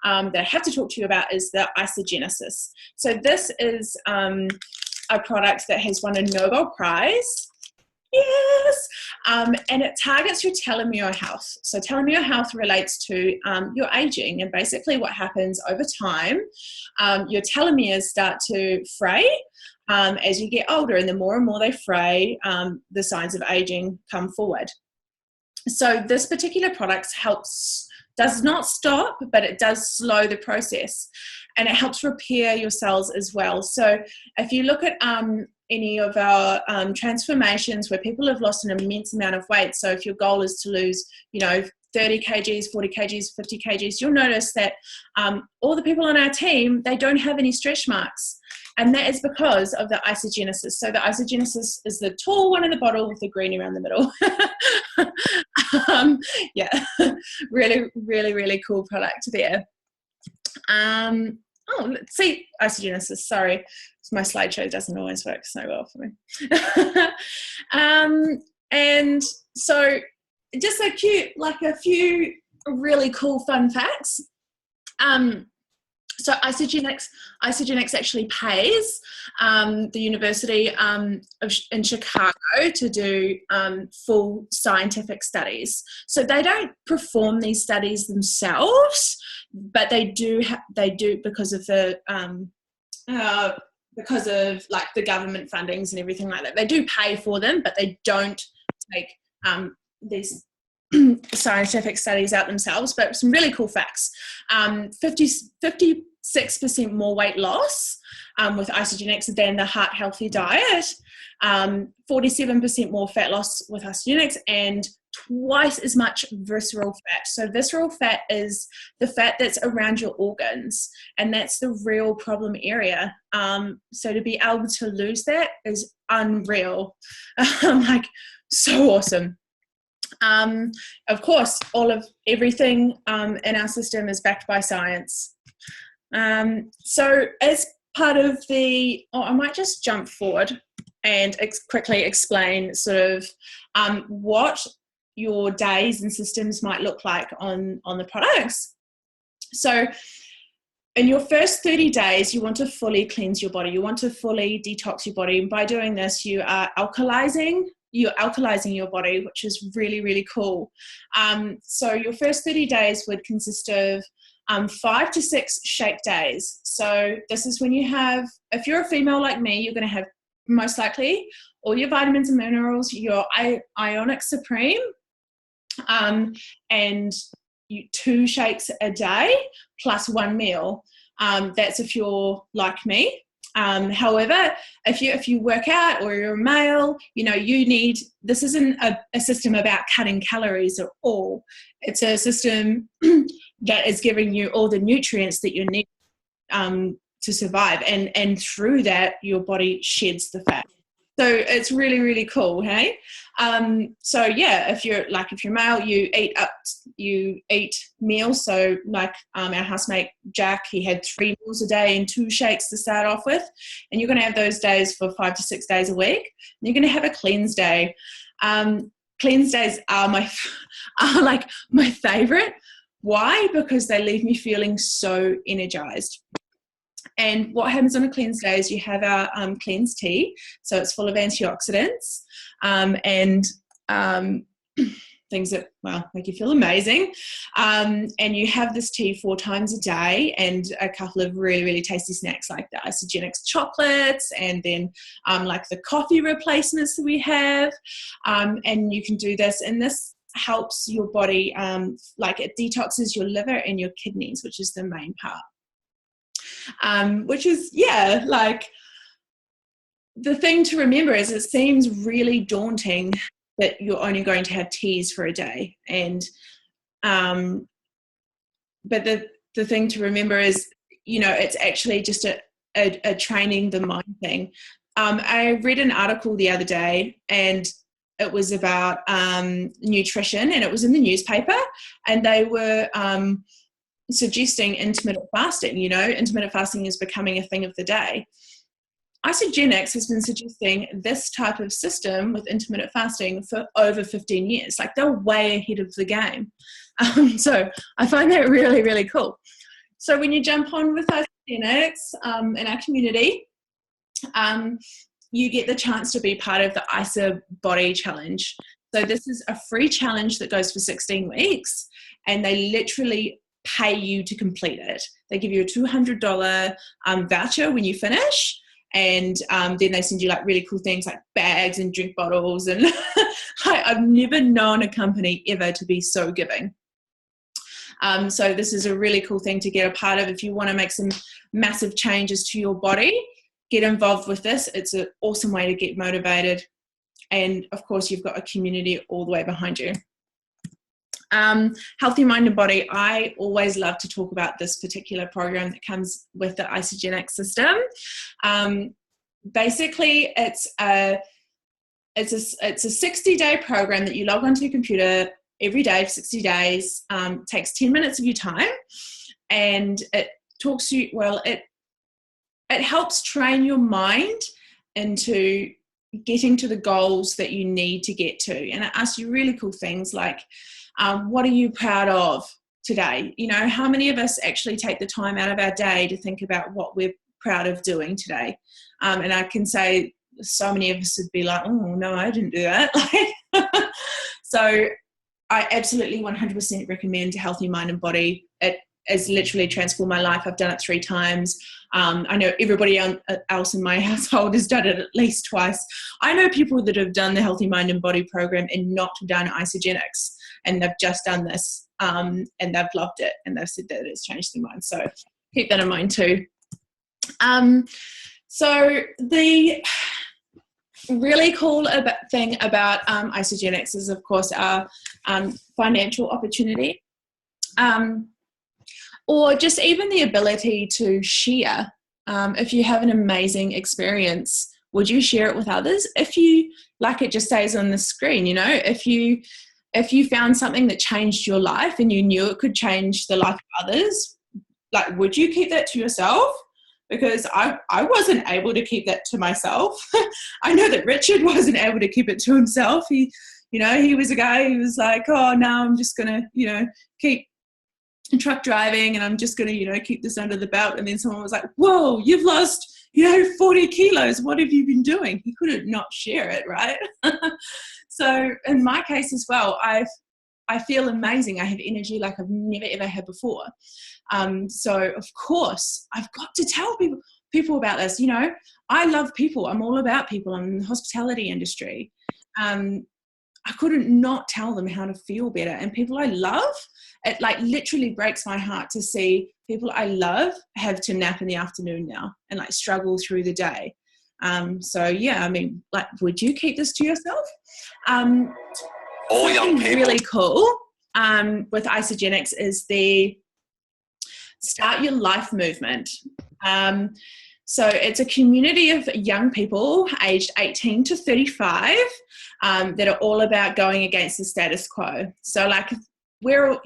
that I have to talk to you about is the Isagenesis. So this is a product that has won a Nobel Prize. Yes! And it targets your telomere health. So telomere health relates to your aging, and basically what happens over time, your telomeres start to fray as you get older, and the more and more they fray, the signs of aging come forward. So this particular product does not stop, but it does slow the process, and it helps repair your cells as well. So if you look at any of our transformations where people have lost an immense amount of weight, so if your goal is to lose, 30 kgs, 40 kgs, 50 kgs, you'll notice that all the people on our team, they don't have any stretch marks. And that is because of the Isagenesis. So the Isagenesis is the tall one in the bottle with the green around the middle. Really, really, really cool product there. Let's see, Isagenesis, sorry. My slideshow doesn't always work so well for me. And so just a few really cool fun facts. So Isagenix actually pays the University in Chicago to do full scientific studies. So they don't perform these studies themselves, but they do because of the the government fundings and everything like that. They do pay for them, but they don't take these scientific studies out themselves. But some really cool facts. 56% more weight loss with Isagenix than the heart healthy diet. 47% more fat loss with Isagenix, and twice as much visceral fat. So visceral fat is the fat that's around your organs, and that's the real problem area. So to be able to lose that is unreal. So awesome. Of course, everything in our system is backed by science. So as part of I might just jump forward and quickly explain sort of what your days and systems might look like on the products. So in your first 30 days, you want to fully cleanse your body. You want to fully detox your body. And by doing this, you are alkalizing your body, which is really, really cool. So your first 30 days would consist of 5 to 6 shake days. So this is when you have, if you're a female like me, you're going to have most likely all your vitamins and minerals, your Ionic Supreme, and 2 shakes a day plus 1 meal. That's if you're like me. However, if you work out or you're a male, you need, this isn't a system about cutting calories at all. It's a system that is giving you all the nutrients that you need to survive, and through that your body sheds the fat. So it's really, really cool, hey? So yeah, if you're male, you eat meals. So like our housemate Jack, he had 3 meals a day and 2 shakes to start off with, and you're going to have those days for 5 to 6 days a week. And you're going to have a cleanse day. Cleanse days are my favorite. Why? Because they leave me feeling so energized. And what happens on a cleanse day is you have our cleanse tea. So it's full of antioxidants and things that, make you feel amazing. And you have this tea 4 times a day, and a couple of really, really tasty snacks like the Isagenix chocolates, and then like the coffee replacements that we have. And you can do this, and this helps your body, it detoxes your liver and your kidneys, which is the main part. Which is, the thing to remember is it seems really daunting that you're only going to have teas for a day. And, but the thing to remember is, it's actually just a training the mind thing. I read an article the other day, and it was about nutrition, and it was in the newspaper, and they were suggesting intermittent fasting. Intermittent fasting is becoming a thing of the day. Isagenix has been suggesting this type of system with intermittent fasting for over 15 years. Like, they're way ahead of the game. So I find that really, really cool. So when you jump on with Isagenix in our community, you get the chance to be part of the ISA Body Challenge. So this is a free challenge that goes for 16 weeks, and they literally pay you to complete it. They give you a $200 voucher when you finish, and then they send you really cool things like bags and drink bottles, and I've never known a company ever to be so giving. So this is a really cool thing to get a part of. If you want to make some massive changes to your body, get involved with this. It's an awesome way to get motivated, and of course you've got a community all the way behind you. Healthy Mind and Body. I always love to talk about this particular program that comes with the Isagenix system. Basically, it's a 60-day program that you log onto your computer every day for 60 days. Takes 10 minutes of your time, and it talks you. It helps train your mind into getting to the goals that you need to get to, and it asks you really cool things like, what are you proud of today? How many of us actually take the time out of our day to think about what we're proud of doing today? And I can say so many of us would be like, oh, no, I didn't do that. So I absolutely 100% recommend Healthy Mind and Body. It has literally transformed my life. I've done it 3 times. I know everybody else in my household has done it at least twice. I know people that have done the Healthy Mind and Body program and not done Isagenix, and they've just done this, and they've loved it, and they've said that it's changed their mind. So keep that in mind too. So the really cool thing about Isagenix is, of course, our financial opportunity. Or just even the ability to share. If you have an amazing experience, would you share it with others? If you, it just stays on the screen, if you found something that changed your life and you knew it could change the life of others, would you keep that to yourself? Because I wasn't able to keep that to myself. I know that Richard wasn't able to keep it to himself. He You know, he was a guy who was like, oh, now I'm just going to, you know, keep truck driving and I'm just going to, you know, keep this under the belt. And then someone was like, whoa, you've lost, you know, 40 kilos. What have you been doing? He couldn't not share it, right? So in my case as well, I feel amazing. I have energy like I've never, ever had before. So of course, I've got to tell people about this. You know, I love people. I'm all about people. I'm in the hospitality industry. I couldn't not tell them how to feel better. And people I love, it like literally breaks my heart to see people I love have to nap in the afternoon now and like struggle through the day. So yeah, I mean, like, would you keep this to yourself? All young people. Really cool with Isagenix is the Start Your Life movement. So it's a community of young people aged 18 to 35 that are all about going against the status quo. So like we're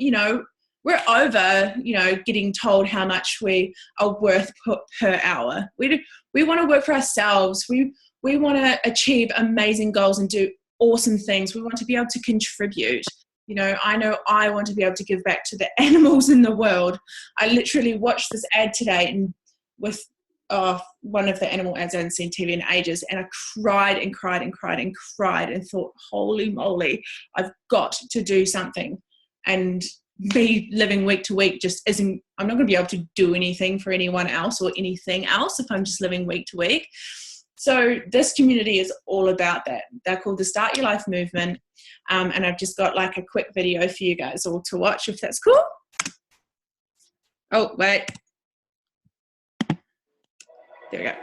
over, you know, getting told how much we are worth per hour. We want to work for ourselves. We want to achieve amazing goals and do awesome things. We want to be able to contribute. You know I want to be able to give back to the animals in the world. I literally watched this ad today and with one of the animal ads I hadn't seen TV in ages, and I cried and cried and cried and cried and thought, holy moly, I've got to do something. And me living week to week just isn't, I'm not going to be able to do anything for anyone else or anything else if I'm just living week to week. So this community is all about that. They're called the Start Your Life movement. And I've just got like a quick video for you guys all to watch if that's cool. Oh, wait. There we go.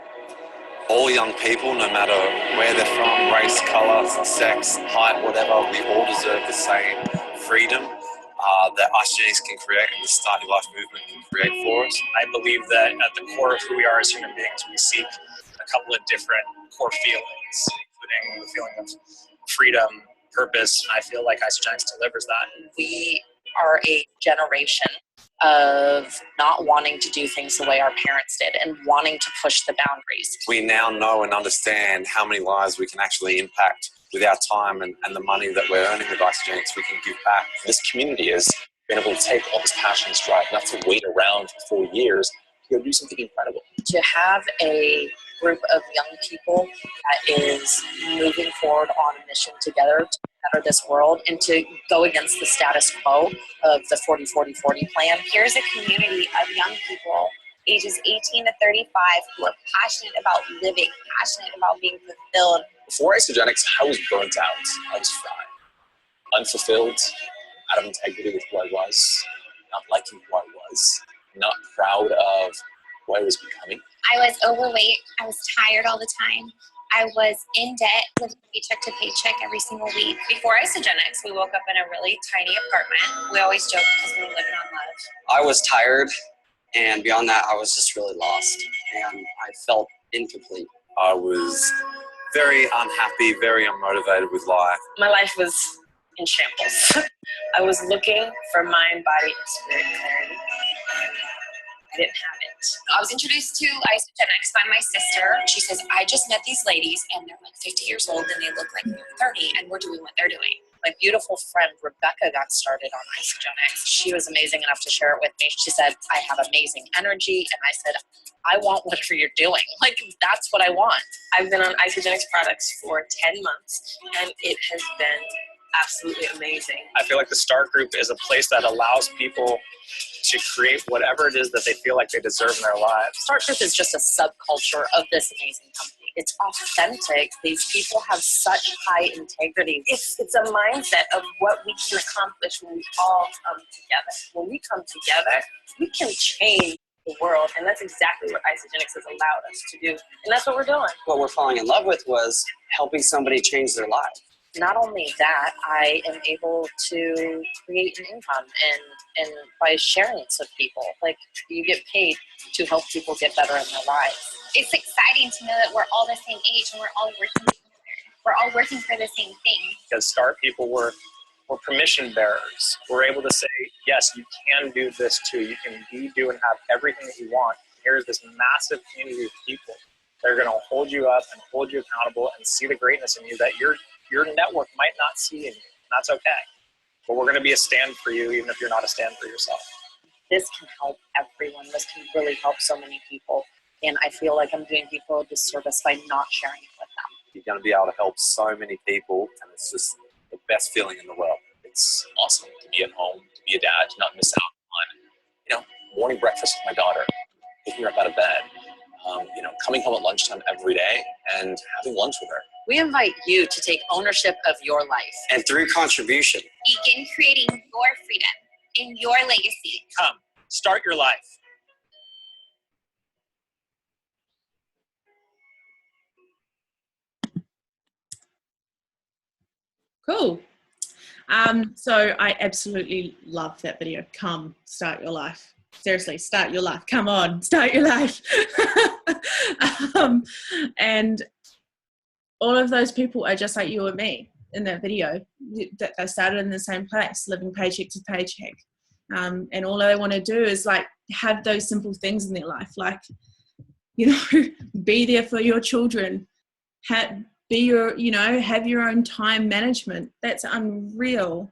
All young people, no matter where they're from, race, colour, sex, height, whatever, we all deserve the same freedom that Isagenix can create and the Start Your Life movement can create for us. I believe that at the core of who we are as human beings, we seek a couple of different core feelings, including the feeling of freedom, purpose, and I feel like Isagenix delivers that. We are a generation of not wanting to do things the way our parents did and wanting to push the boundaries. We now know and understand how many lives we can actually impact with our time and the money that we're earning with Isagenix, we can give back. This community has been able to take all this passion and strive, not to wait around for 4 years to go do something incredible. To have a group of young people that is moving forward on a mission together to better this world and to go against the status quo of the 40-40-40 plan. Here's a community of young people ages 18 to 35 who are passionate about living, passionate about being fulfilled. Before Isagenix, I was burnt out. I was fried, unfulfilled, out of integrity with who I was, not liking who I was, not proud of who I was becoming. I was overweight. I was tired all the time. I was in debt, living paycheck to paycheck every single week. Before Isagenix, we woke up in a really tiny apartment. We always joke because we were living on love. I was tired, and beyond that, I was just really lost, and I felt incomplete. I was very unhappy, very unmotivated with life. My life was in shambles. I was looking for mind, body, and spirit clarity. I didn't have it. I was introduced to Isagenix by my sister. She says, I just met these ladies and they're like 50 years old and they look like they're 30 and we're doing what they're doing. My beautiful friend Rebecca got started on Isagenix. She was amazing enough to share it with me. She said, I have amazing energy. And I said, I want whatever you're doing. Like, that's what I want. I've been on Isagenix products for 10 months and it has been absolutely amazing. I feel like the Start Group is a place that allows people to create whatever it is that they feel like they deserve in their lives. Start Group is just a subculture of this amazing company. It's authentic. These people have such high integrity. It's a mindset of what we can accomplish when we all come together. When we come together, we can change the world, and that's exactly what Isagenix has allowed us to do, and that's what we're doing. What we're falling in love with was helping somebody change their life. Not only that, I am able to create an income and by sharing this with people. Like, you get paid to help people get better in their lives. It's exciting to know that we're all the same age and we're all working together. We're all working for the same thing. Because Start people were permission bearers. We're able to say, yes, you can do this too. You can be, do, and have everything that you want. Here's this massive community of people that are going to hold you up and hold you accountable and see the greatness in you that you're your network might not see in you. That's okay. But we're going to be a stand for you, even if you're not a stand for yourself. This can help everyone. This can really help so many people. And I feel like I'm doing people a disservice by not sharing it with them. You're going to be able to help so many people, and it's just the best feeling in the world. It's awesome to be at home, to be a dad, to not miss out on, morning breakfast with my daughter, picking her up out of bed, coming home at lunchtime every day and having lunch with her. We invite you to take ownership of your life. And through contribution, begin creating your freedom and your legacy. Come, start your life. Cool. So I absolutely love that video. Come, start your life. Seriously, start your life. Come on, start your life. And all of those people are just like you and me in that video. That they started in the same place, living paycheck to paycheck. And all they want to do is like have those simple things in their life, like, be there for your children, have your own time management. That's unreal.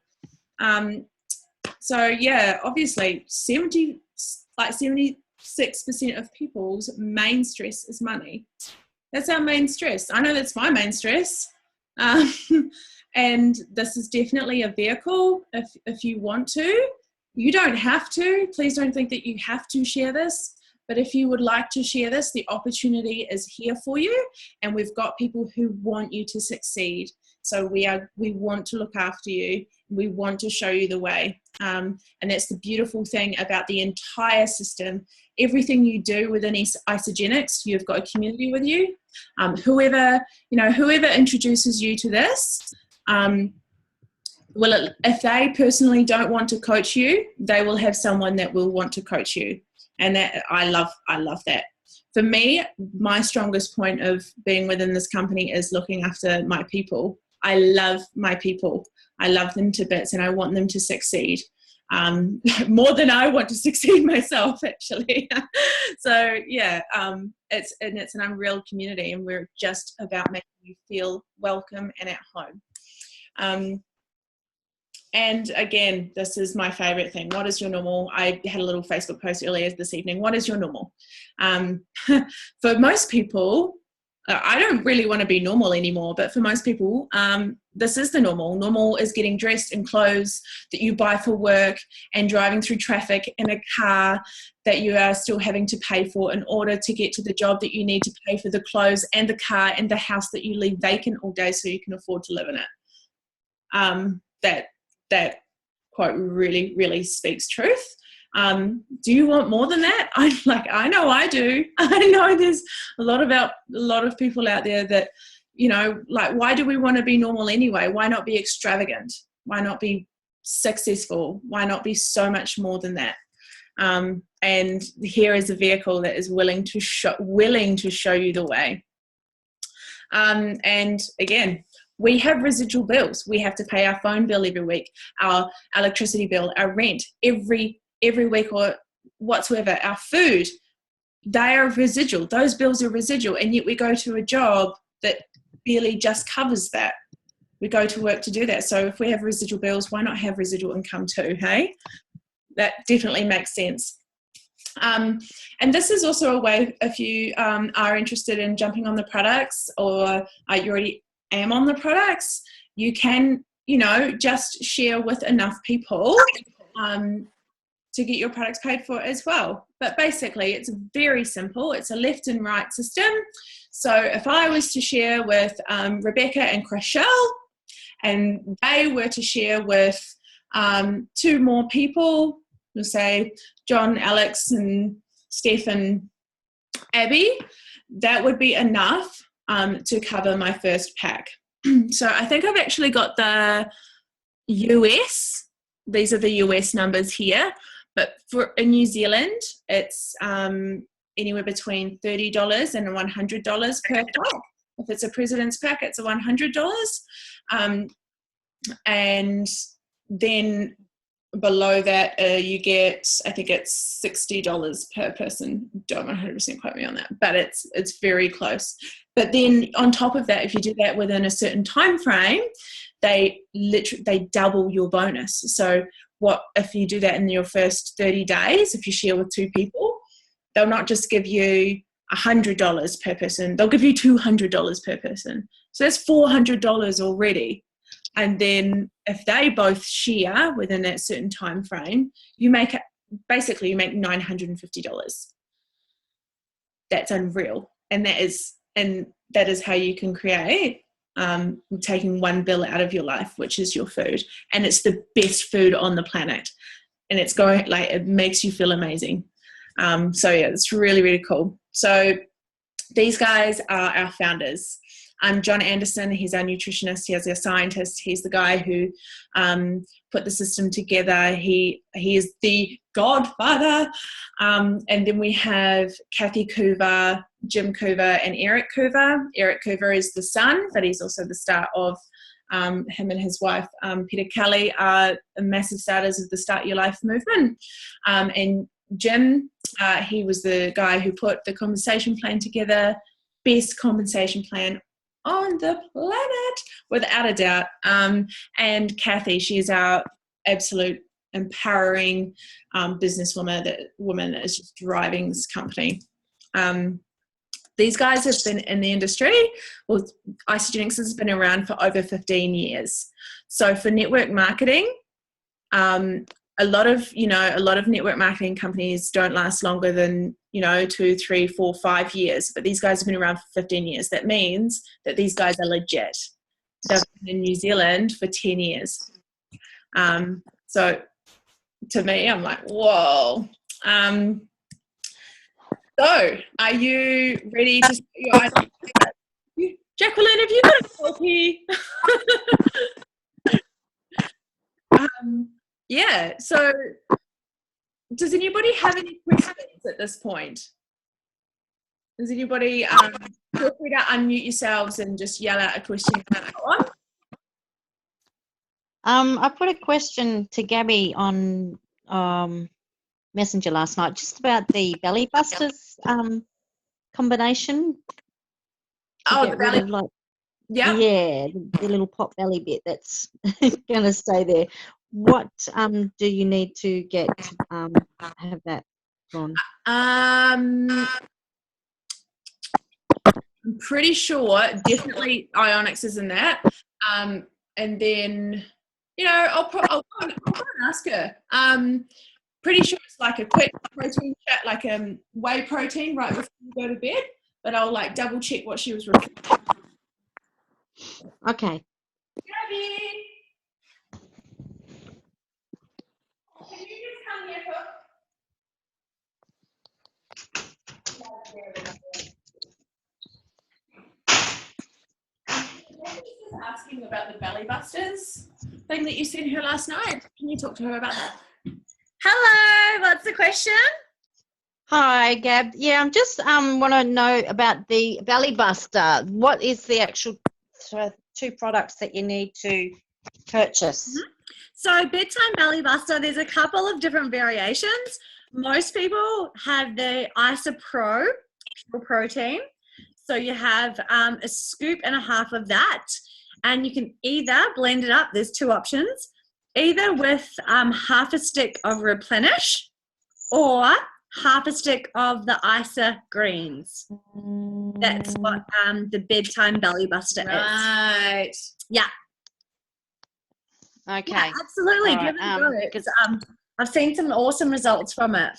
So yeah, obviously 76% of people's main stress is money. That's our main stress. I know that's my main stress. And this is definitely a vehicle if you want to. You don't have to. Please don't think that you have to share this. But if you would like to share this, the opportunity is here for you. And we've got people who want you to succeed. So we want to look after you. We want to show you the way. And that's the beautiful thing about the entire system. Everything you do within Isagenix, you've got a community with you. Whoever introduces you to this, if they personally don't want to coach you, they will have someone that will want to coach you. And that I love that. For me, my strongest point of being within this company is looking after my people. I love my people. I love them to bits and I want them to succeed. More than I want to succeed myself, actually. So yeah, it's an unreal community, and we're just about making you feel welcome and at home. And again, this is my favorite thing. What is your normal? I had a little Facebook post earlier this evening. What is your normal? For most people, I don't really want to be normal anymore, but for most people, this is the normal. Normal is getting dressed in clothes that you buy for work and driving through traffic in a car that you are still having to pay for in order to get to the job that you need to pay for the clothes and the car and the house that you leave vacant all day so you can afford to live in it. That quote really, really speaks truth. Do you want more than that? I know I do. I know there's a lot of people out there that, why do we want to be normal anyway? Why not be extravagant? Why not be successful? Why not be so much more than that? And here is a vehicle that is willing to show you the way. And again, we have residual bills. We have to pay our phone bill every week, our electricity bill, our rent every week or whatsoever, our food. They are residual. Those bills are residual, and yet we go to a job that barely just covers that. We go to work to do that. So if we have residual bills, why not have residual income too, hey? That definitely makes sense. And this is also a way, if you are interested in jumping on the products, or you already am on the products, you can, just share with enough people to get your products paid for as well. But basically, it's very simple. It's a left and right system. So if I was to share with Rebecca and Chriselle, and they were to share with 2 more people, we'll say John, Alex, and Steph and Abby, that would be enough to cover my first pack. So I think I've actually got the US. These are the US numbers here. But in New Zealand, it's anywhere between $30 and $100 per pack. If it's a president's pack, it's $100. And then below that, you get, I think it's $60 per person. Don't 100% quote me on that, but it's very close. But then on top of that, if you do that within a certain time frame, they double your bonus. So what if you do that in your first 30 days, if you share with 2 people, they'll not just give you $100 per person, they'll give you $200 per person. So that's $400 already. And then if they both share within that certain time frame, you make $950. That's unreal. And that is how you can create taking one bill out of your life, which is your food. And it's the best food on the planet. And it's going, like, it makes you feel amazing. So yeah, it's really, really cool. So these guys are our founders. John Anderson, he's our nutritionist, he's our scientist, he's the guy who put the system together. He is the godfather. And then we have Kathy Coover, Jim Coover, and Eric Coover. Eric Coover is the son, but he's also the star of him and his wife, Peter Kelly, are massive starters of the Start Your Life movement. And Jim, he was the guy who put the compensation plan together, best compensation plan on the planet, without a doubt. And Kathy, she's our absolute empowering businesswoman that is just driving this company. These guys have been in the industry. Well, Isagenix has been around for over 15 years. So for network marketing, a lot of network marketing companies don't last longer than 2, 3, 4, 5 years, but these guys have been around for 15 years. That means that these guys are legit. They've been in New Zealand for 10 years. So to me, I'm like, whoa. So are you ready to start your eyes? Jacqueline, have you got a selfie? Yeah, so does anybody have any questions at this point? Does anybody feel free to unmute yourselves and just yell out a question? I put a question to Gabby on Messenger last night, just about the belly busters combination. Oh, the belly. The little pot belly bit that's going to stay there. What do you need to get to have that gone? I'm pretty sure definitely Ionics is in that. And then, I'll go and ask her. Pretty sure it's like a quick protein chat, like whey protein right before you go to bed, but I'll like double check what she was referring to. Okay. Gabby! Can you just come here, Cook? Asking about the belly busters thing that you sent her last night. Can you talk to her about that? Hello, what's the question? Hi, Gab. Yeah, I'm just want to know about the belly buster. What is the actual 2 products that you need to purchase? Mm-hmm. So bedtime belly buster, there's a couple of different variations. Most people have the Isa Pro pure protein. So you have a scoop and a half of that, and you can either blend it up. There's 2 options, either with half a stick of Replenish or half a stick of the Isa Greens. That's what the bedtime belly buster is. Right. Yeah. Okay. Yeah, absolutely. Right. Give it a go. Because I've seen some awesome results from it.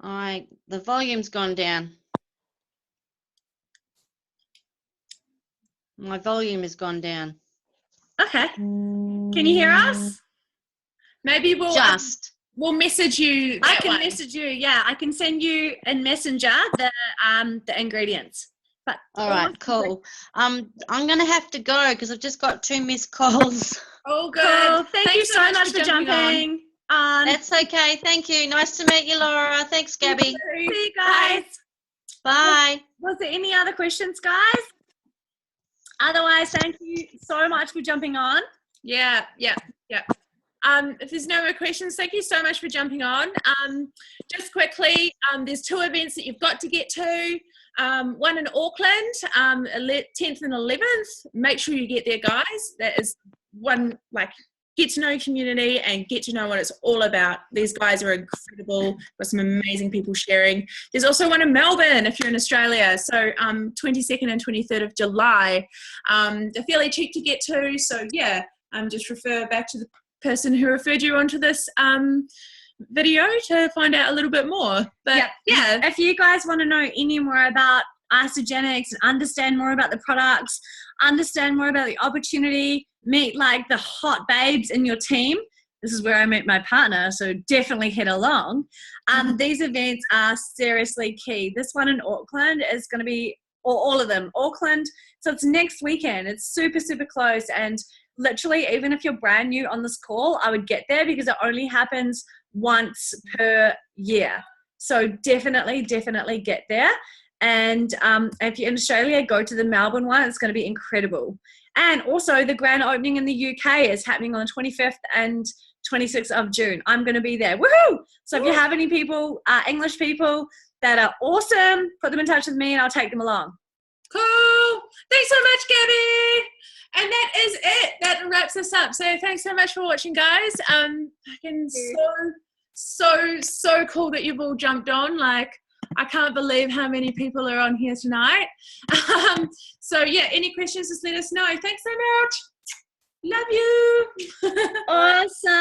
The volume's gone down. My volume has gone down. Okay. Can you hear us? Maybe we'll message you. I can message you. Yeah, I can send you in Messenger the ingredients. But all right, cool. I'm gonna have to go because I've just got 2 missed calls. Oh, good. Cool. Thank you so much for jumping on. That's okay. Thank you. Nice to meet you, Laura. Thanks, Gabby. See you guys. Bye. Was there any other questions, guys? Otherwise, thank you so much for jumping on. Yeah. If there's no more questions, thank you so much for jumping on. Just quickly, there's 2 events that you've got to get to. one in Auckland, 10th and 11th. Make sure you get there, guys. That is one, like, get to know community and get to know what it's all about. These guys are incredible. Got some amazing people sharing. There's also one in Melbourne if you're in Australia. So 22nd and 23rd of July. They're fairly cheap to get to. So yeah, just refer back to the person who referred you onto this video to find out a little bit more. But yeah, if you guys want to know any more about Isogenics and understand more about the products, understand more about the opportunity, meet like the hot babes in your team. This is where I met my partner, so definitely head along. These events are seriously key. This one in Auckland is going to be, or all of them, Auckland. So it's next weekend. It's super, super close. And literally, even if you're brand new on this call, I would get there because it only happens once per year. So definitely get there. And if you're in Australia, go to the Melbourne one. It's going to be incredible. And also the grand opening in the UK is happening on the 25th and 26th of June. I'm going to be there. Woohoo! So if you have any people, English people that are awesome, put them in touch with me and I'll take them along. Cool. Thanks so much, Gabby. And that is it. That wraps us up. So thanks so much for watching, guys. Fucking so cool that you've all jumped on. Like, I can't believe how many people are on here tonight. So yeah, any questions, just let us know. Thanks so much. Love you. Awesome.